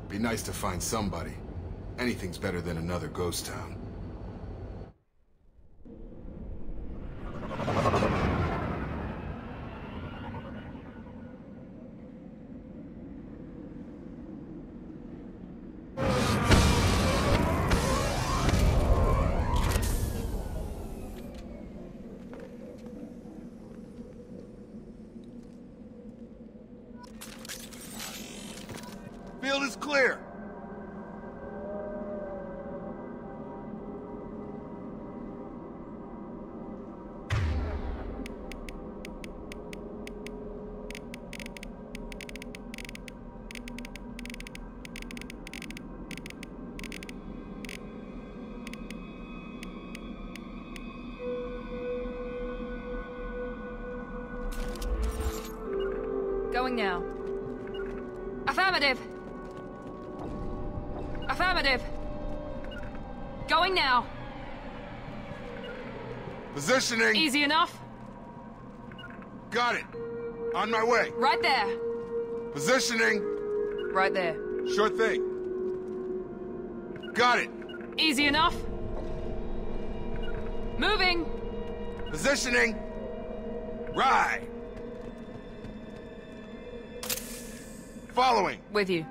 Speaker 10: Be nice to find somebody. Anything's better than another ghost town. Shield is clear.
Speaker 8: Going now. Affirmative. Affirmative. Going now.
Speaker 10: Positioning.
Speaker 8: Easy enough?
Speaker 10: Got it. On my way.
Speaker 8: Right there.
Speaker 10: Positioning.
Speaker 8: Right there.
Speaker 10: Sure thing. Got it.
Speaker 8: Easy enough? Moving.
Speaker 10: Positioning. Right. Following.
Speaker 8: With you.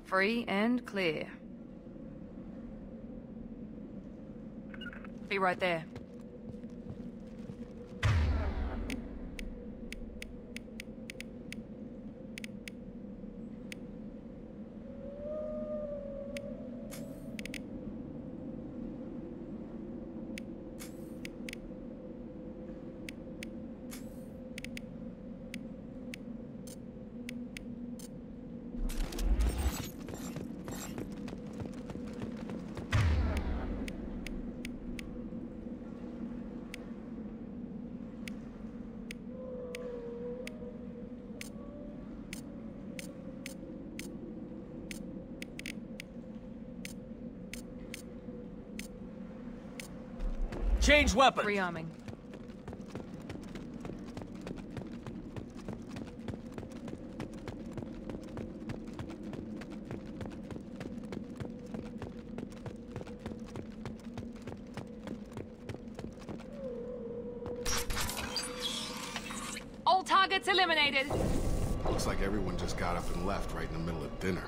Speaker 8: Free and clear. Be right there.
Speaker 13: Change weapons.
Speaker 8: Rearming. All targets eliminated.
Speaker 10: Looks like everyone just got up and left right in the middle of dinner.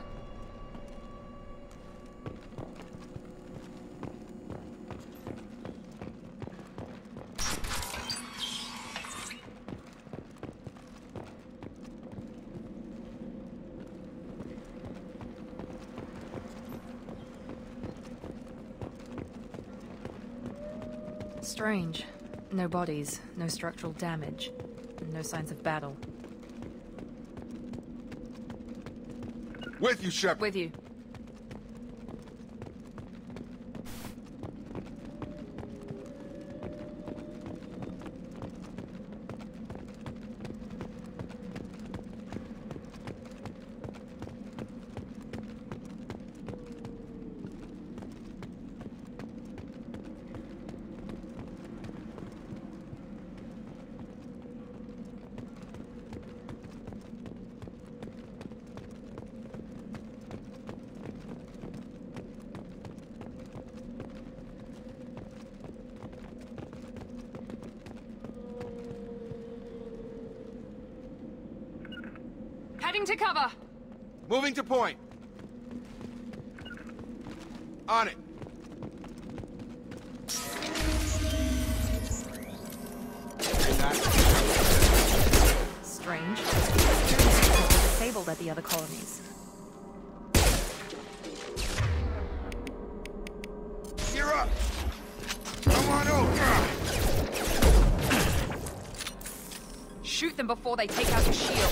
Speaker 8: Strange. No bodies, no structural damage, no signs of battle.
Speaker 10: With you, Shepard.
Speaker 8: With you. Heading to cover.
Speaker 10: Moving to point. On it.
Speaker 8: Strange. Security were disabled at the other colonies.
Speaker 10: You're up. Come on over.
Speaker 8: Shoot them before they take out the shield.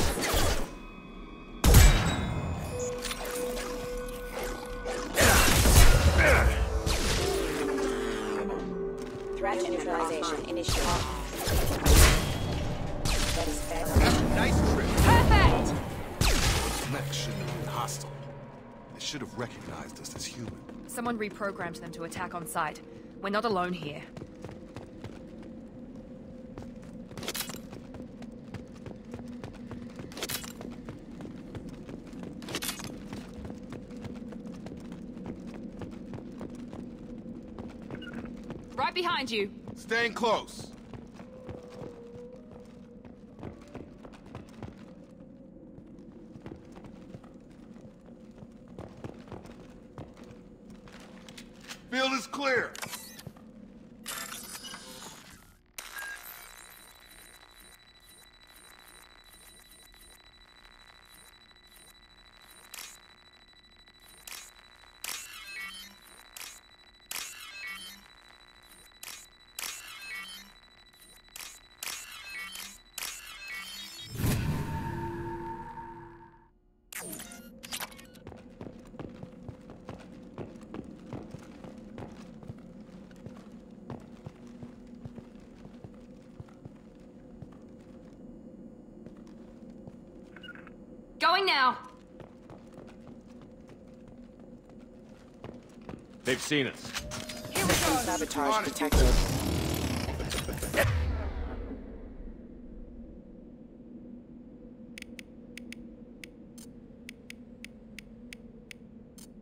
Speaker 14: Threat neutralization initiated. That is fair.
Speaker 10: Nice trip.
Speaker 8: Perfect!
Speaker 10: Those mechs shouldn't have been hostile. They should have recognized us as human.
Speaker 8: Someone reprogrammed them to attack on sight. We're not alone here. Right behind you.
Speaker 10: Staying close. Field is clear.
Speaker 8: Going now.
Speaker 6: They've seen us.
Speaker 8: Here we go.
Speaker 14: Sabotage detected.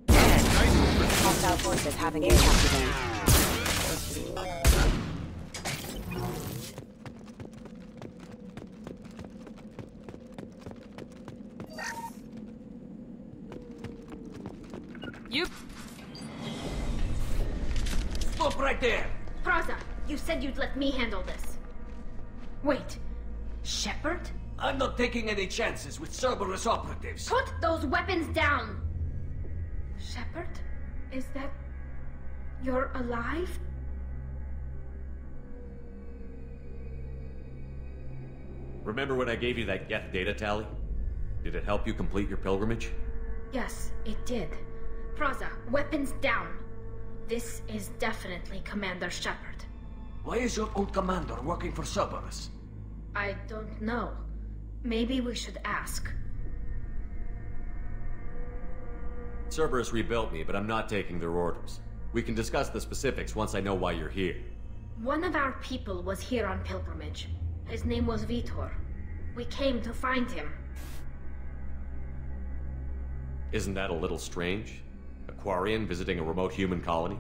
Speaker 14: Hostile forces have engaged them.
Speaker 8: You...
Speaker 13: Stop right there!
Speaker 15: Praza, you said you'd let me handle this. Wait, Shepard?
Speaker 13: I'm not taking any chances with Cerberus operatives.
Speaker 15: Put those weapons down! Shepard? Is that... you're alive?
Speaker 6: Remember when I gave you that Geth data tally? Did it help you complete your pilgrimage?
Speaker 15: Yes, it did. Praza, weapons down. This is definitely Commander Shepard.
Speaker 13: Why is your old commander working for Cerberus?
Speaker 15: I don't know. Maybe we should ask.
Speaker 6: Cerberus rebuilt me, but I'm not taking their orders. We can discuss the specifics once I know why you're here.
Speaker 15: One of our people was here on pilgrimage. His name was Vitor. We came to find him.
Speaker 6: Isn't that a little strange? A Quarian visiting a remote human colony?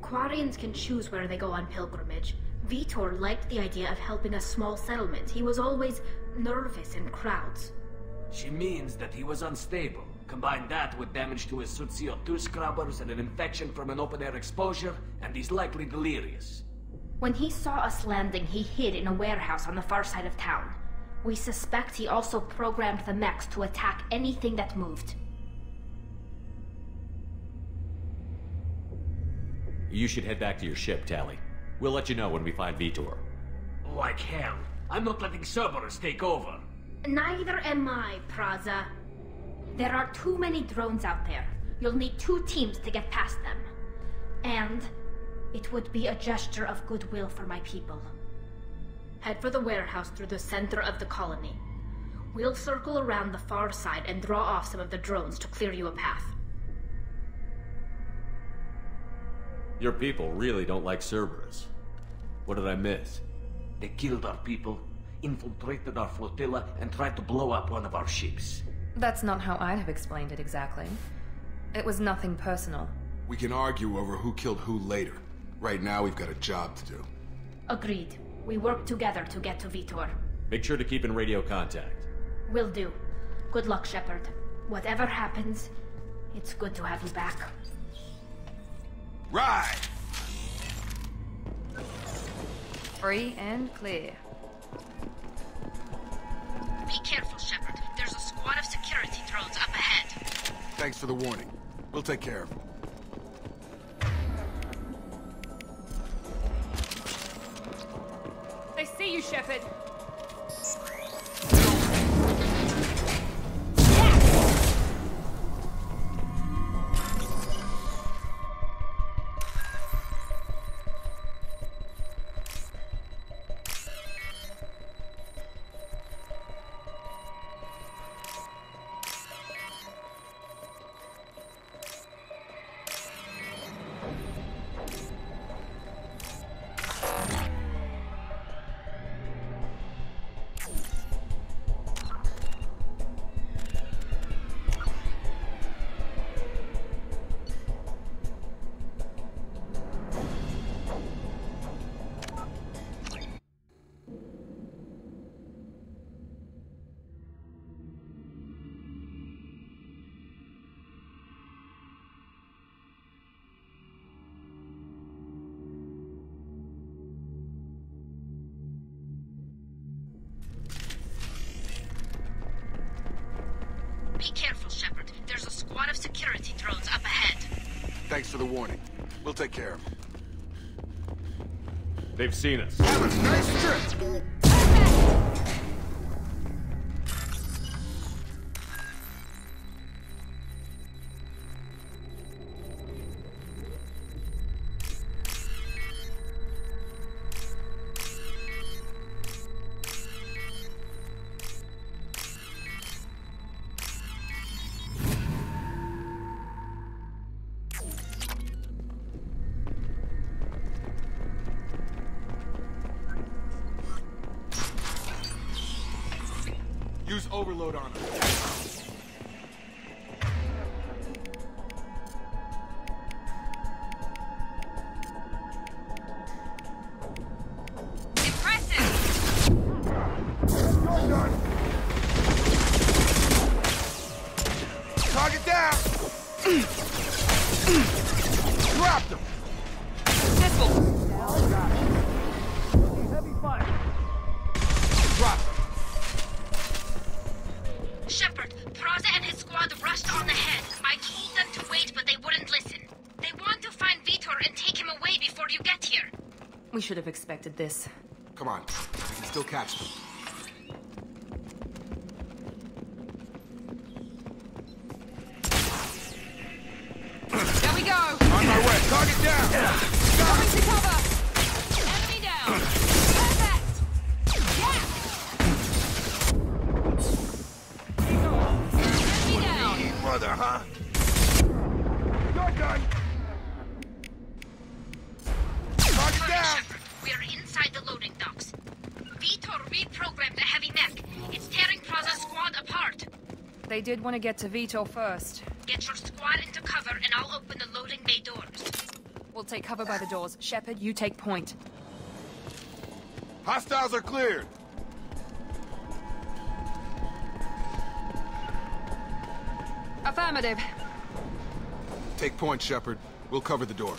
Speaker 15: Quarians can choose where they go on pilgrimage. Vitor liked the idea of helping a small settlement. He was always nervous in crowds.
Speaker 13: She means that he was unstable. Combine that with damage to his suit CO2 scrubbers and an infection from an open-air exposure, and he's likely delirious.
Speaker 15: When he saw us landing, he hid in a warehouse on the far side of town. We suspect he also programmed the mechs to attack anything that moved.
Speaker 6: You should head back to your ship, Tali. We'll let you know when we find Vitor.
Speaker 13: Like hell. I'm not letting Cerberus take over.
Speaker 15: Neither am I, Praza. There are too many drones out there. You'll need 2 teams to get past them. And it would be a gesture of goodwill for my people. Head for the warehouse through the center of the colony. We'll circle around the far side and draw off some of the drones to clear you a path.
Speaker 6: Your people really don't like Cerberus. What did I miss?
Speaker 13: They killed our people, infiltrated our flotilla, and tried to blow up one of our ships.
Speaker 8: That's not how I'd have explained it exactly. It was nothing personal.
Speaker 10: We can argue over who killed who later. Right now, we've got a job to do.
Speaker 15: Agreed. We work together to get to Vitor.
Speaker 6: Make sure to keep in radio contact.
Speaker 15: Will do. Good luck, Shepard. Whatever happens, it's good to have you back.
Speaker 10: Ride!
Speaker 8: Free and clear.
Speaker 15: Be careful, Shepard. There's a squad of security drones up ahead.
Speaker 10: Thanks for the warning. We'll take care of them.
Speaker 8: They see you, Shepard.
Speaker 15: Be careful, Shepard. There's a squad of security drones up ahead.
Speaker 10: Thanks for the warning. We'll take care of them.
Speaker 6: They've seen us.
Speaker 10: Nice trip! Use overload on them. Target down! Dropped him!
Speaker 16: Heavy fire.
Speaker 10: Drop him.
Speaker 15: Shepard, Praza and his squad rushed on ahead. I told them to wait, but they wouldn't listen. They want to find Vitor and take him away before you get here.
Speaker 8: We should have expected this.
Speaker 10: Come on. We can still catch them.
Speaker 8: There we go!
Speaker 10: On my way. Target down!
Speaker 8: Coming to cover! Enemy down! Perfect! Yeah! Enemy down!
Speaker 10: Mother, huh? You're done! Target down!
Speaker 15: We are inside the loading docks. Vitor reprogrammed the heavy mech. It's tearing Praza's squad apart.
Speaker 8: They did want to get to Vitor first.
Speaker 15: Get your squad into cover and I'll open the loading bay doors.
Speaker 8: We'll take cover by the doors. Shepard, you take point.
Speaker 10: Hostiles are cleared.
Speaker 8: Affirmative.
Speaker 10: Take point, Shepard. We'll cover the door.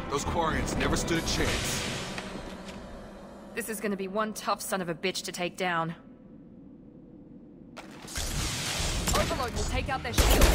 Speaker 10: Those Quarians never stood a chance.
Speaker 8: This is gonna be one tough son of a bitch to take down. Overload will take out their shield.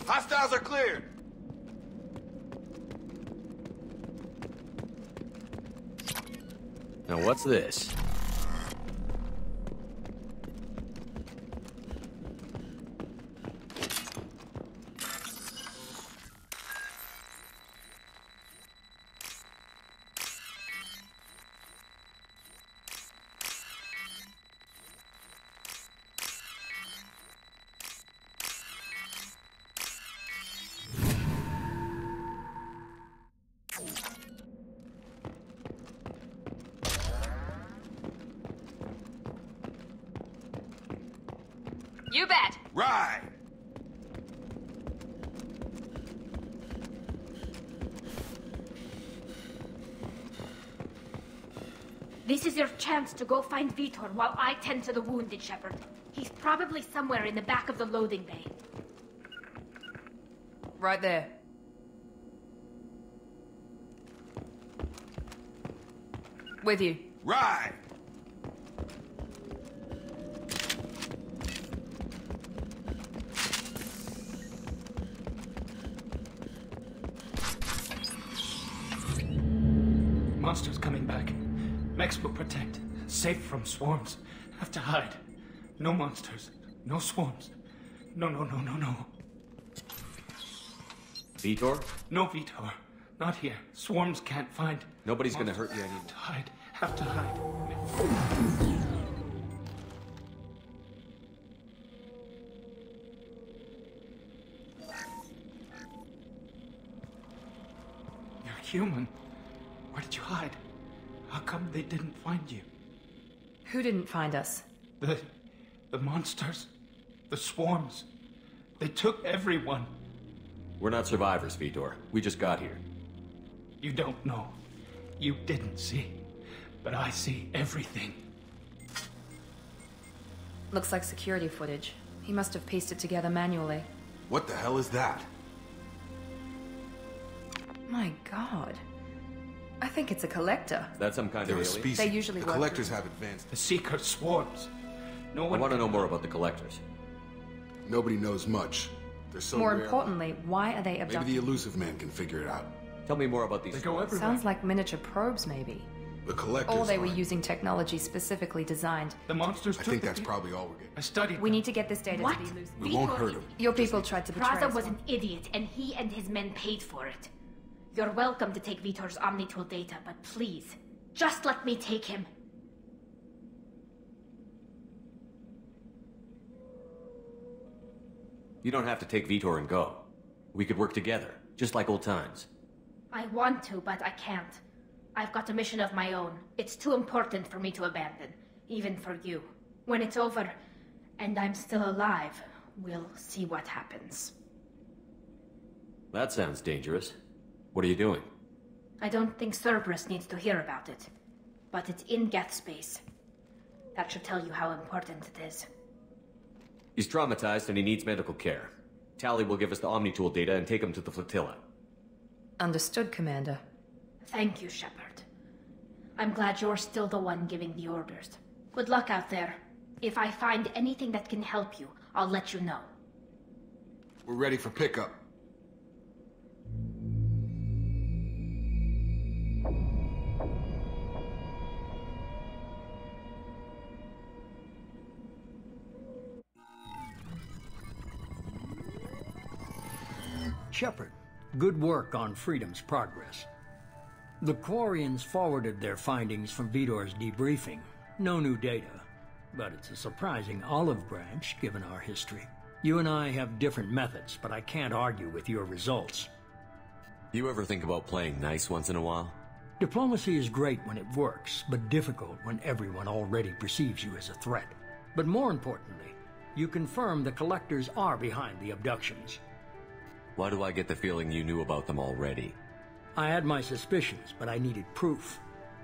Speaker 10: Hostiles are cleared!
Speaker 6: Now what's this?
Speaker 5: You bet.
Speaker 10: Right.
Speaker 15: This is your chance to go find Vitor while I tend to the wounded, Shepard. He's probably somewhere in the back of the loading bay.
Speaker 8: Right there. With you.
Speaker 10: Right.
Speaker 16: Monsters coming back. Mechs will protect. Safe from swarms. Have to hide. No monsters. No swarms. No.
Speaker 6: Vitor?
Speaker 16: No Vitor. Not here. Swarms can't find.
Speaker 6: Nobody's gonna hurt you anymore.
Speaker 16: Have to hide. Have to hide. You're human. Where did you hide? How come they didn't find you?
Speaker 8: Who didn't find us?
Speaker 16: The monsters. The swarms. They took everyone.
Speaker 6: We're not survivors, Vitor. We just got here.
Speaker 16: You don't know. You didn't see. But I see everything.
Speaker 8: Looks like security footage. He must have pieced it together manually.
Speaker 10: What the hell is that?
Speaker 8: My god. I think it's a collector.
Speaker 6: That's some kind
Speaker 10: They're
Speaker 6: of
Speaker 10: a
Speaker 6: alien?
Speaker 10: species.
Speaker 8: They usually
Speaker 10: the
Speaker 8: work
Speaker 10: collectors
Speaker 8: through-
Speaker 10: have advanced.
Speaker 16: The Seeker swarms. No one.
Speaker 6: I want to know more about the collectors.
Speaker 10: Nobody knows much. They're so
Speaker 8: More
Speaker 10: rare.
Speaker 8: importantly, why are they abducting?
Speaker 10: Maybe the elusive man can figure it out.
Speaker 6: Tell me more about these.
Speaker 16: They go everywhere.
Speaker 8: Sounds like miniature probes, maybe.
Speaker 10: The collectors.
Speaker 8: Or they were
Speaker 10: aren't.
Speaker 8: using technology specifically designed.
Speaker 16: The monsters
Speaker 10: I
Speaker 16: took
Speaker 10: think
Speaker 16: the
Speaker 10: that's
Speaker 16: pe-
Speaker 10: probably all we're getting.
Speaker 16: I studied
Speaker 8: We
Speaker 16: them.
Speaker 8: need to get this data
Speaker 15: What?
Speaker 8: to the elusive.
Speaker 10: We won't hurt him.
Speaker 8: Your people tried to betray
Speaker 15: Praza
Speaker 8: us.
Speaker 15: was an idiot, and he and his men paid for it. You're welcome to take Vitor's Omnitool data, but please, just let me take him.
Speaker 6: You don't have to take Vitor and go. We could work together, just like old times.
Speaker 15: I want to, but I can't. I've got a mission of my own. It's too important for me to abandon, even for you. When it's over, and I'm still alive, we'll see what happens.
Speaker 6: That sounds dangerous. What are you doing?
Speaker 15: I don't think Cerberus needs to hear about it, but it's in Geth space. That should tell you how important it is.
Speaker 6: He's traumatized and he needs medical care. Tali will give us the Omnitool data and take him to the flotilla.
Speaker 8: Understood, Commander.
Speaker 15: Thank you, Shepard. I'm glad you're still the one giving the orders. Good luck out there. If I find anything that can help you, I'll let you know.
Speaker 10: We're ready for pickup.
Speaker 12: Shepard, good work on Freedom's progress. The Quarians forwarded their findings from Vitor's debriefing. No new data, but it's a surprising olive branch given our history. You and I have different methods, but I can't argue with your results.
Speaker 6: You ever think about playing nice once in a while?
Speaker 12: Diplomacy is great when it works, but difficult when everyone already perceives you as a threat. But more importantly, you confirm the Collectors are behind the abductions.
Speaker 6: Why do I get the feeling you knew about them already?
Speaker 12: I had my suspicions, but I needed proof.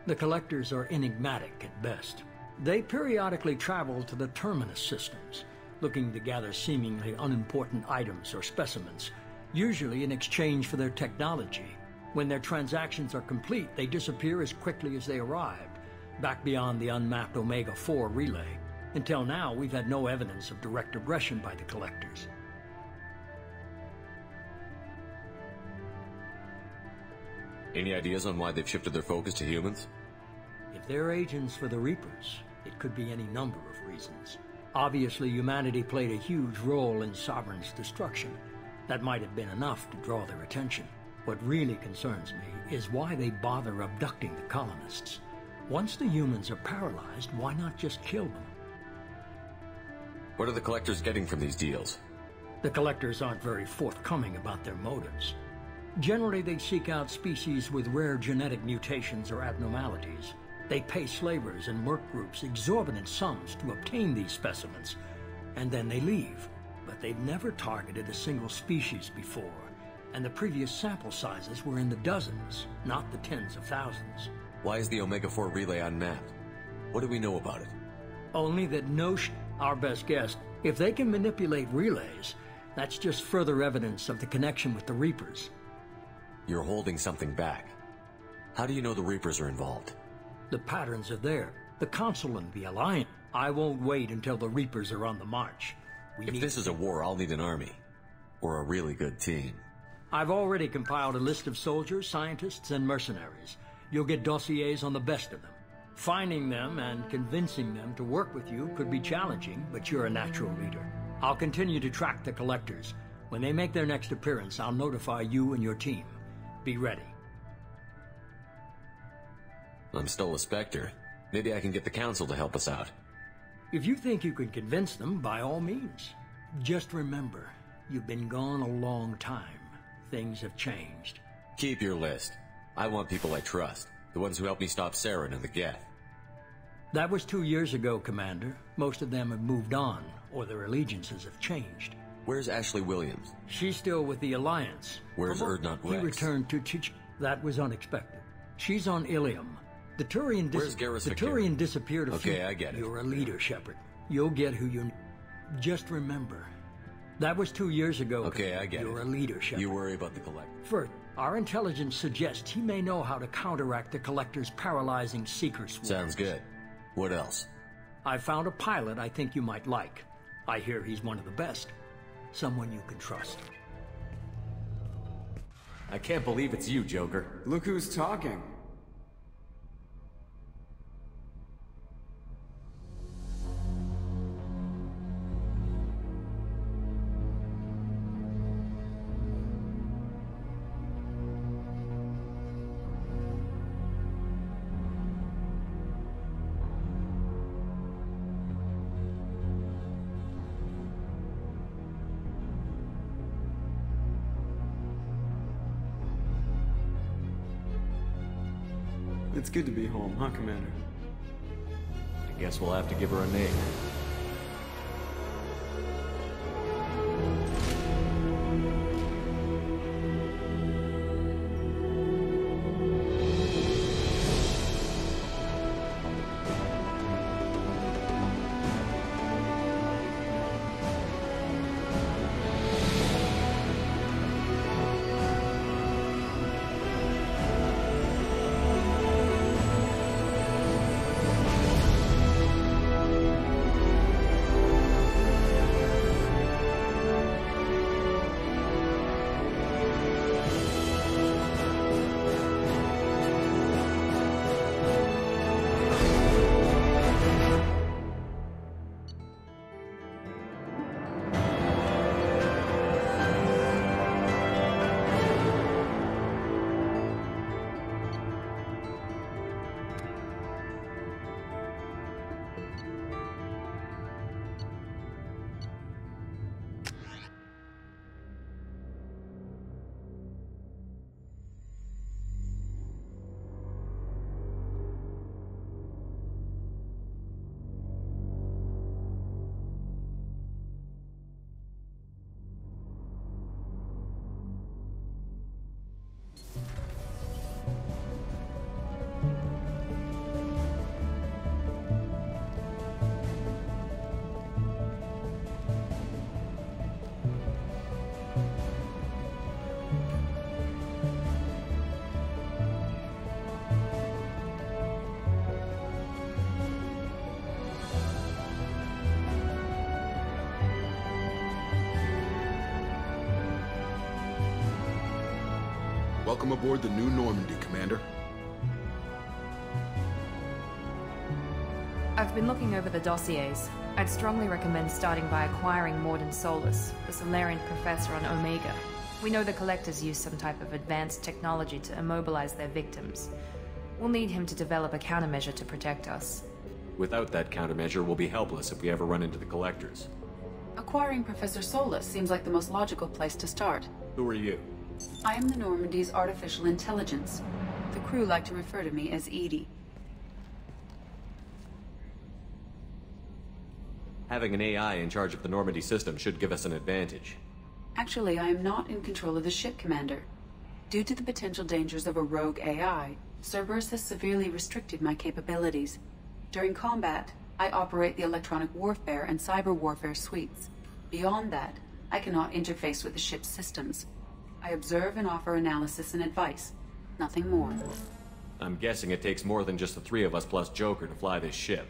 Speaker 12: The Collectors are enigmatic at best. They periodically travel to the Terminus systems, looking to gather seemingly unimportant items or specimens, usually in exchange for their technology. When their transactions are complete, they disappear as quickly as they arrived, back beyond the unmapped Omega-4 relay. Until now, we've had no evidence of direct aggression by the Collectors.
Speaker 6: Any ideas on why they've shifted their focus to humans?
Speaker 12: If they're agents for the Reapers, it could be any number of reasons. Obviously, humanity played a huge role in Sovereign's destruction. That might have been enough to draw their attention. What really concerns me is why they bother abducting the colonists. Once the humans are paralyzed, why not just kill them?
Speaker 6: What are the Collectors getting from these deals?
Speaker 12: The Collectors aren't very forthcoming about their motives. Generally, they seek out species with rare genetic mutations or abnormalities. They pay slavers and work groups exorbitant sums to obtain these specimens, and then they leave. But they've never targeted a single species before, and the previous sample sizes were in the dozens, not the tens of thousands.
Speaker 6: Why is the Omega-4 relay unmapped? What do we know about it?
Speaker 12: Only that our best guess. If they can manipulate relays, that's just further evidence of the connection with the Reapers.
Speaker 6: You're holding something back. How do you know the Reapers are involved?
Speaker 12: The patterns are there. The Council and the Alliance. I won't wait until the Reapers are on the march.
Speaker 6: If this is a war, I'll need an army. Or a really good team.
Speaker 12: I've already compiled a list of soldiers, scientists, and mercenaries. You'll get dossiers on the best of them. Finding them and convincing them to work with you could be challenging, but you're a natural leader. I'll continue to track the Collectors. When they make their next appearance, I'll notify you and your team. Be ready.
Speaker 6: I'm still a Spectre. Maybe I can get the Council to help us out.
Speaker 12: If you think you can convince them, by all means. Just remember, you've been gone a long time. Things have changed.
Speaker 6: Keep your list. I want people I trust. The ones who helped me stop Saren and the Geth.
Speaker 12: That was 2 years ago, Commander. Most of them have moved on, or their allegiances have changed.
Speaker 6: Where's Ashley Williams?
Speaker 12: She's still with the Alliance.
Speaker 6: Where's Urdnot Rex?
Speaker 12: He returned to That was unexpected. She's on Ilium. The Turian disappeared a few...
Speaker 6: Okay, I get it.
Speaker 12: You're a leader, Shepard. You'll get who you... Just remember, that was 2 years ago.
Speaker 6: Okay, I get it.
Speaker 12: You're a leader, Shepard.
Speaker 6: You worry about the Collector.
Speaker 12: First, our intelligence suggests he may know how to counteract the Collector's paralyzing seeker swarms.
Speaker 6: Sounds good. What else?
Speaker 12: I found a pilot I think you might like. I hear he's one of the best. Someone you can trust.
Speaker 17: I can't believe it's you, Joker.
Speaker 1: Look who's talking. It's good to be home, huh, Commander?
Speaker 17: I guess we'll have to give her a name.
Speaker 10: Welcome aboard the new Normandy, Commander.
Speaker 8: I've been looking over the dossiers. I'd strongly recommend starting by acquiring Mordin Solus, the Solarian professor on Omega. We know the Collectors use some type of advanced technology to immobilize their victims. We'll need him to develop a countermeasure to protect us.
Speaker 6: Without that countermeasure, we'll be helpless if we ever run into the Collectors.
Speaker 18: Acquiring Professor Solus seems like the most logical place to start.
Speaker 6: Who are you?
Speaker 18: I am the Normandy's artificial intelligence. The crew like to refer to me as EDI.
Speaker 6: Having an AI in charge of the Normandy system should give us an advantage.
Speaker 18: Actually, I am not in control of the ship, Commander. Due to the potential dangers of a rogue AI, Cerberus has severely restricted my capabilities. During combat, I operate the electronic warfare and cyber warfare suites. Beyond that, I cannot interface with the ship's systems. I observe and offer analysis and advice. Nothing more.
Speaker 6: I'm guessing it takes more than just the three of us plus Joker to fly this ship.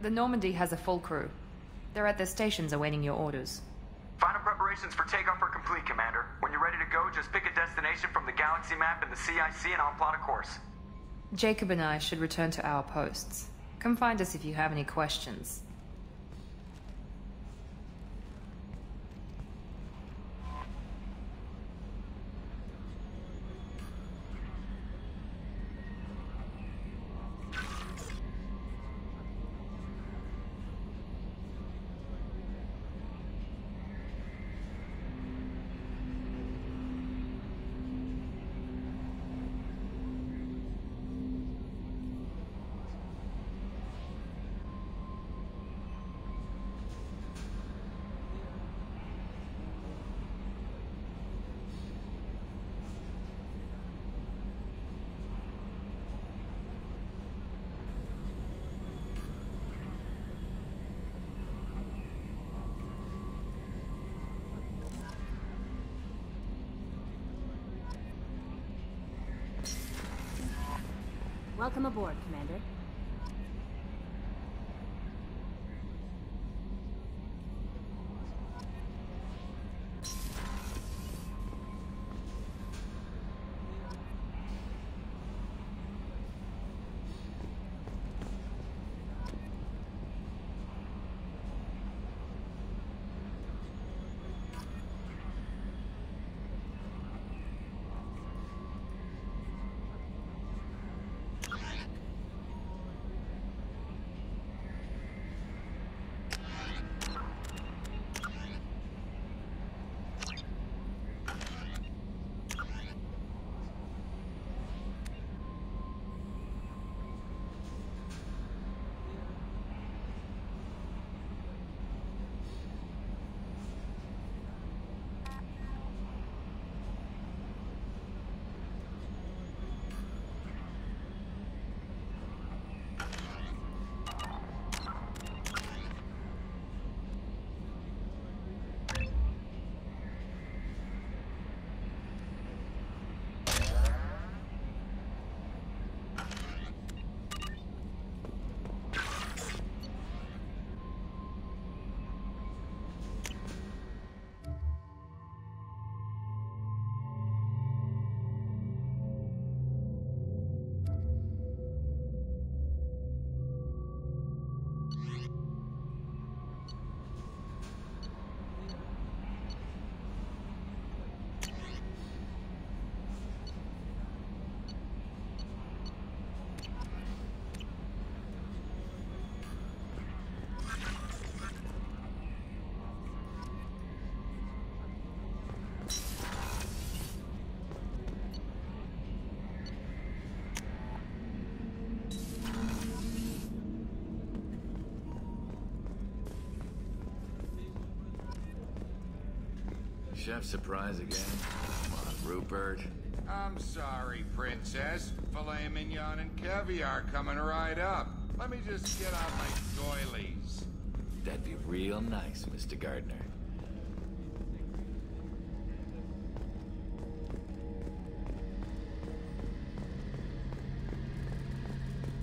Speaker 8: The Normandy has a full crew. They're at their stations awaiting your orders.
Speaker 19: Final preparations for takeoff are complete, Commander. When you're ready to go, just pick a destination from the galaxy map in the CIC and I'll plot a course.
Speaker 8: Jacob and I should return to our posts. Come find us if you have any questions.
Speaker 14: Welcome aboard, Commander.
Speaker 20: Chef surprise again? Come on, Rupert.
Speaker 21: I'm sorry, Princess. Filet mignon and caviar coming right up. Let me just get out my doilies.
Speaker 20: That'd be real nice, Mr. Gardner.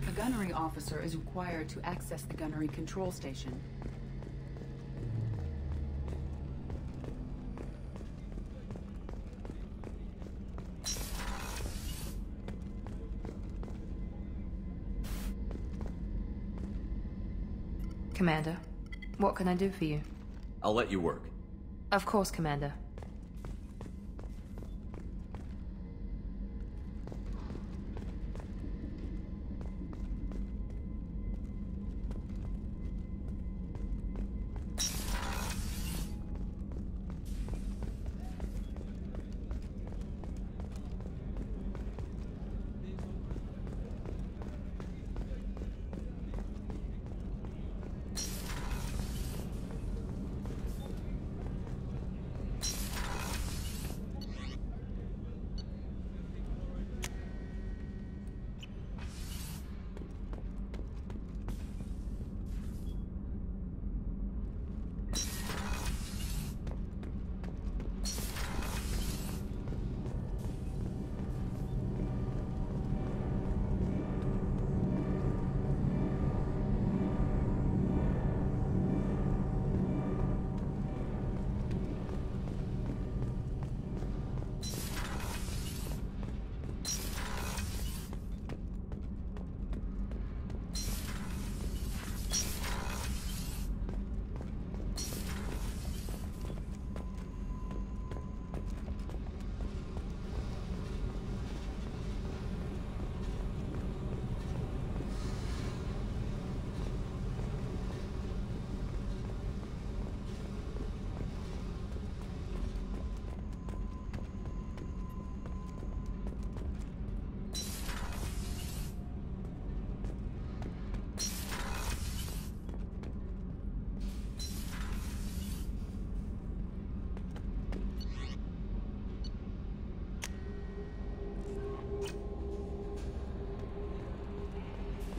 Speaker 18: A gunnery officer is required to access the gunnery control station.
Speaker 8: Commander, what can I do for you?
Speaker 6: I'll let you work.
Speaker 8: Of course, Commander.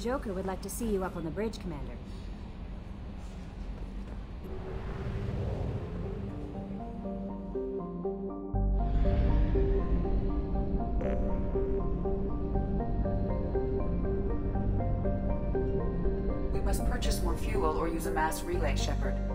Speaker 2: Joker would like to see you up on the bridge, Commander.
Speaker 18: We must purchase more fuel or use a mass relay, Shepard.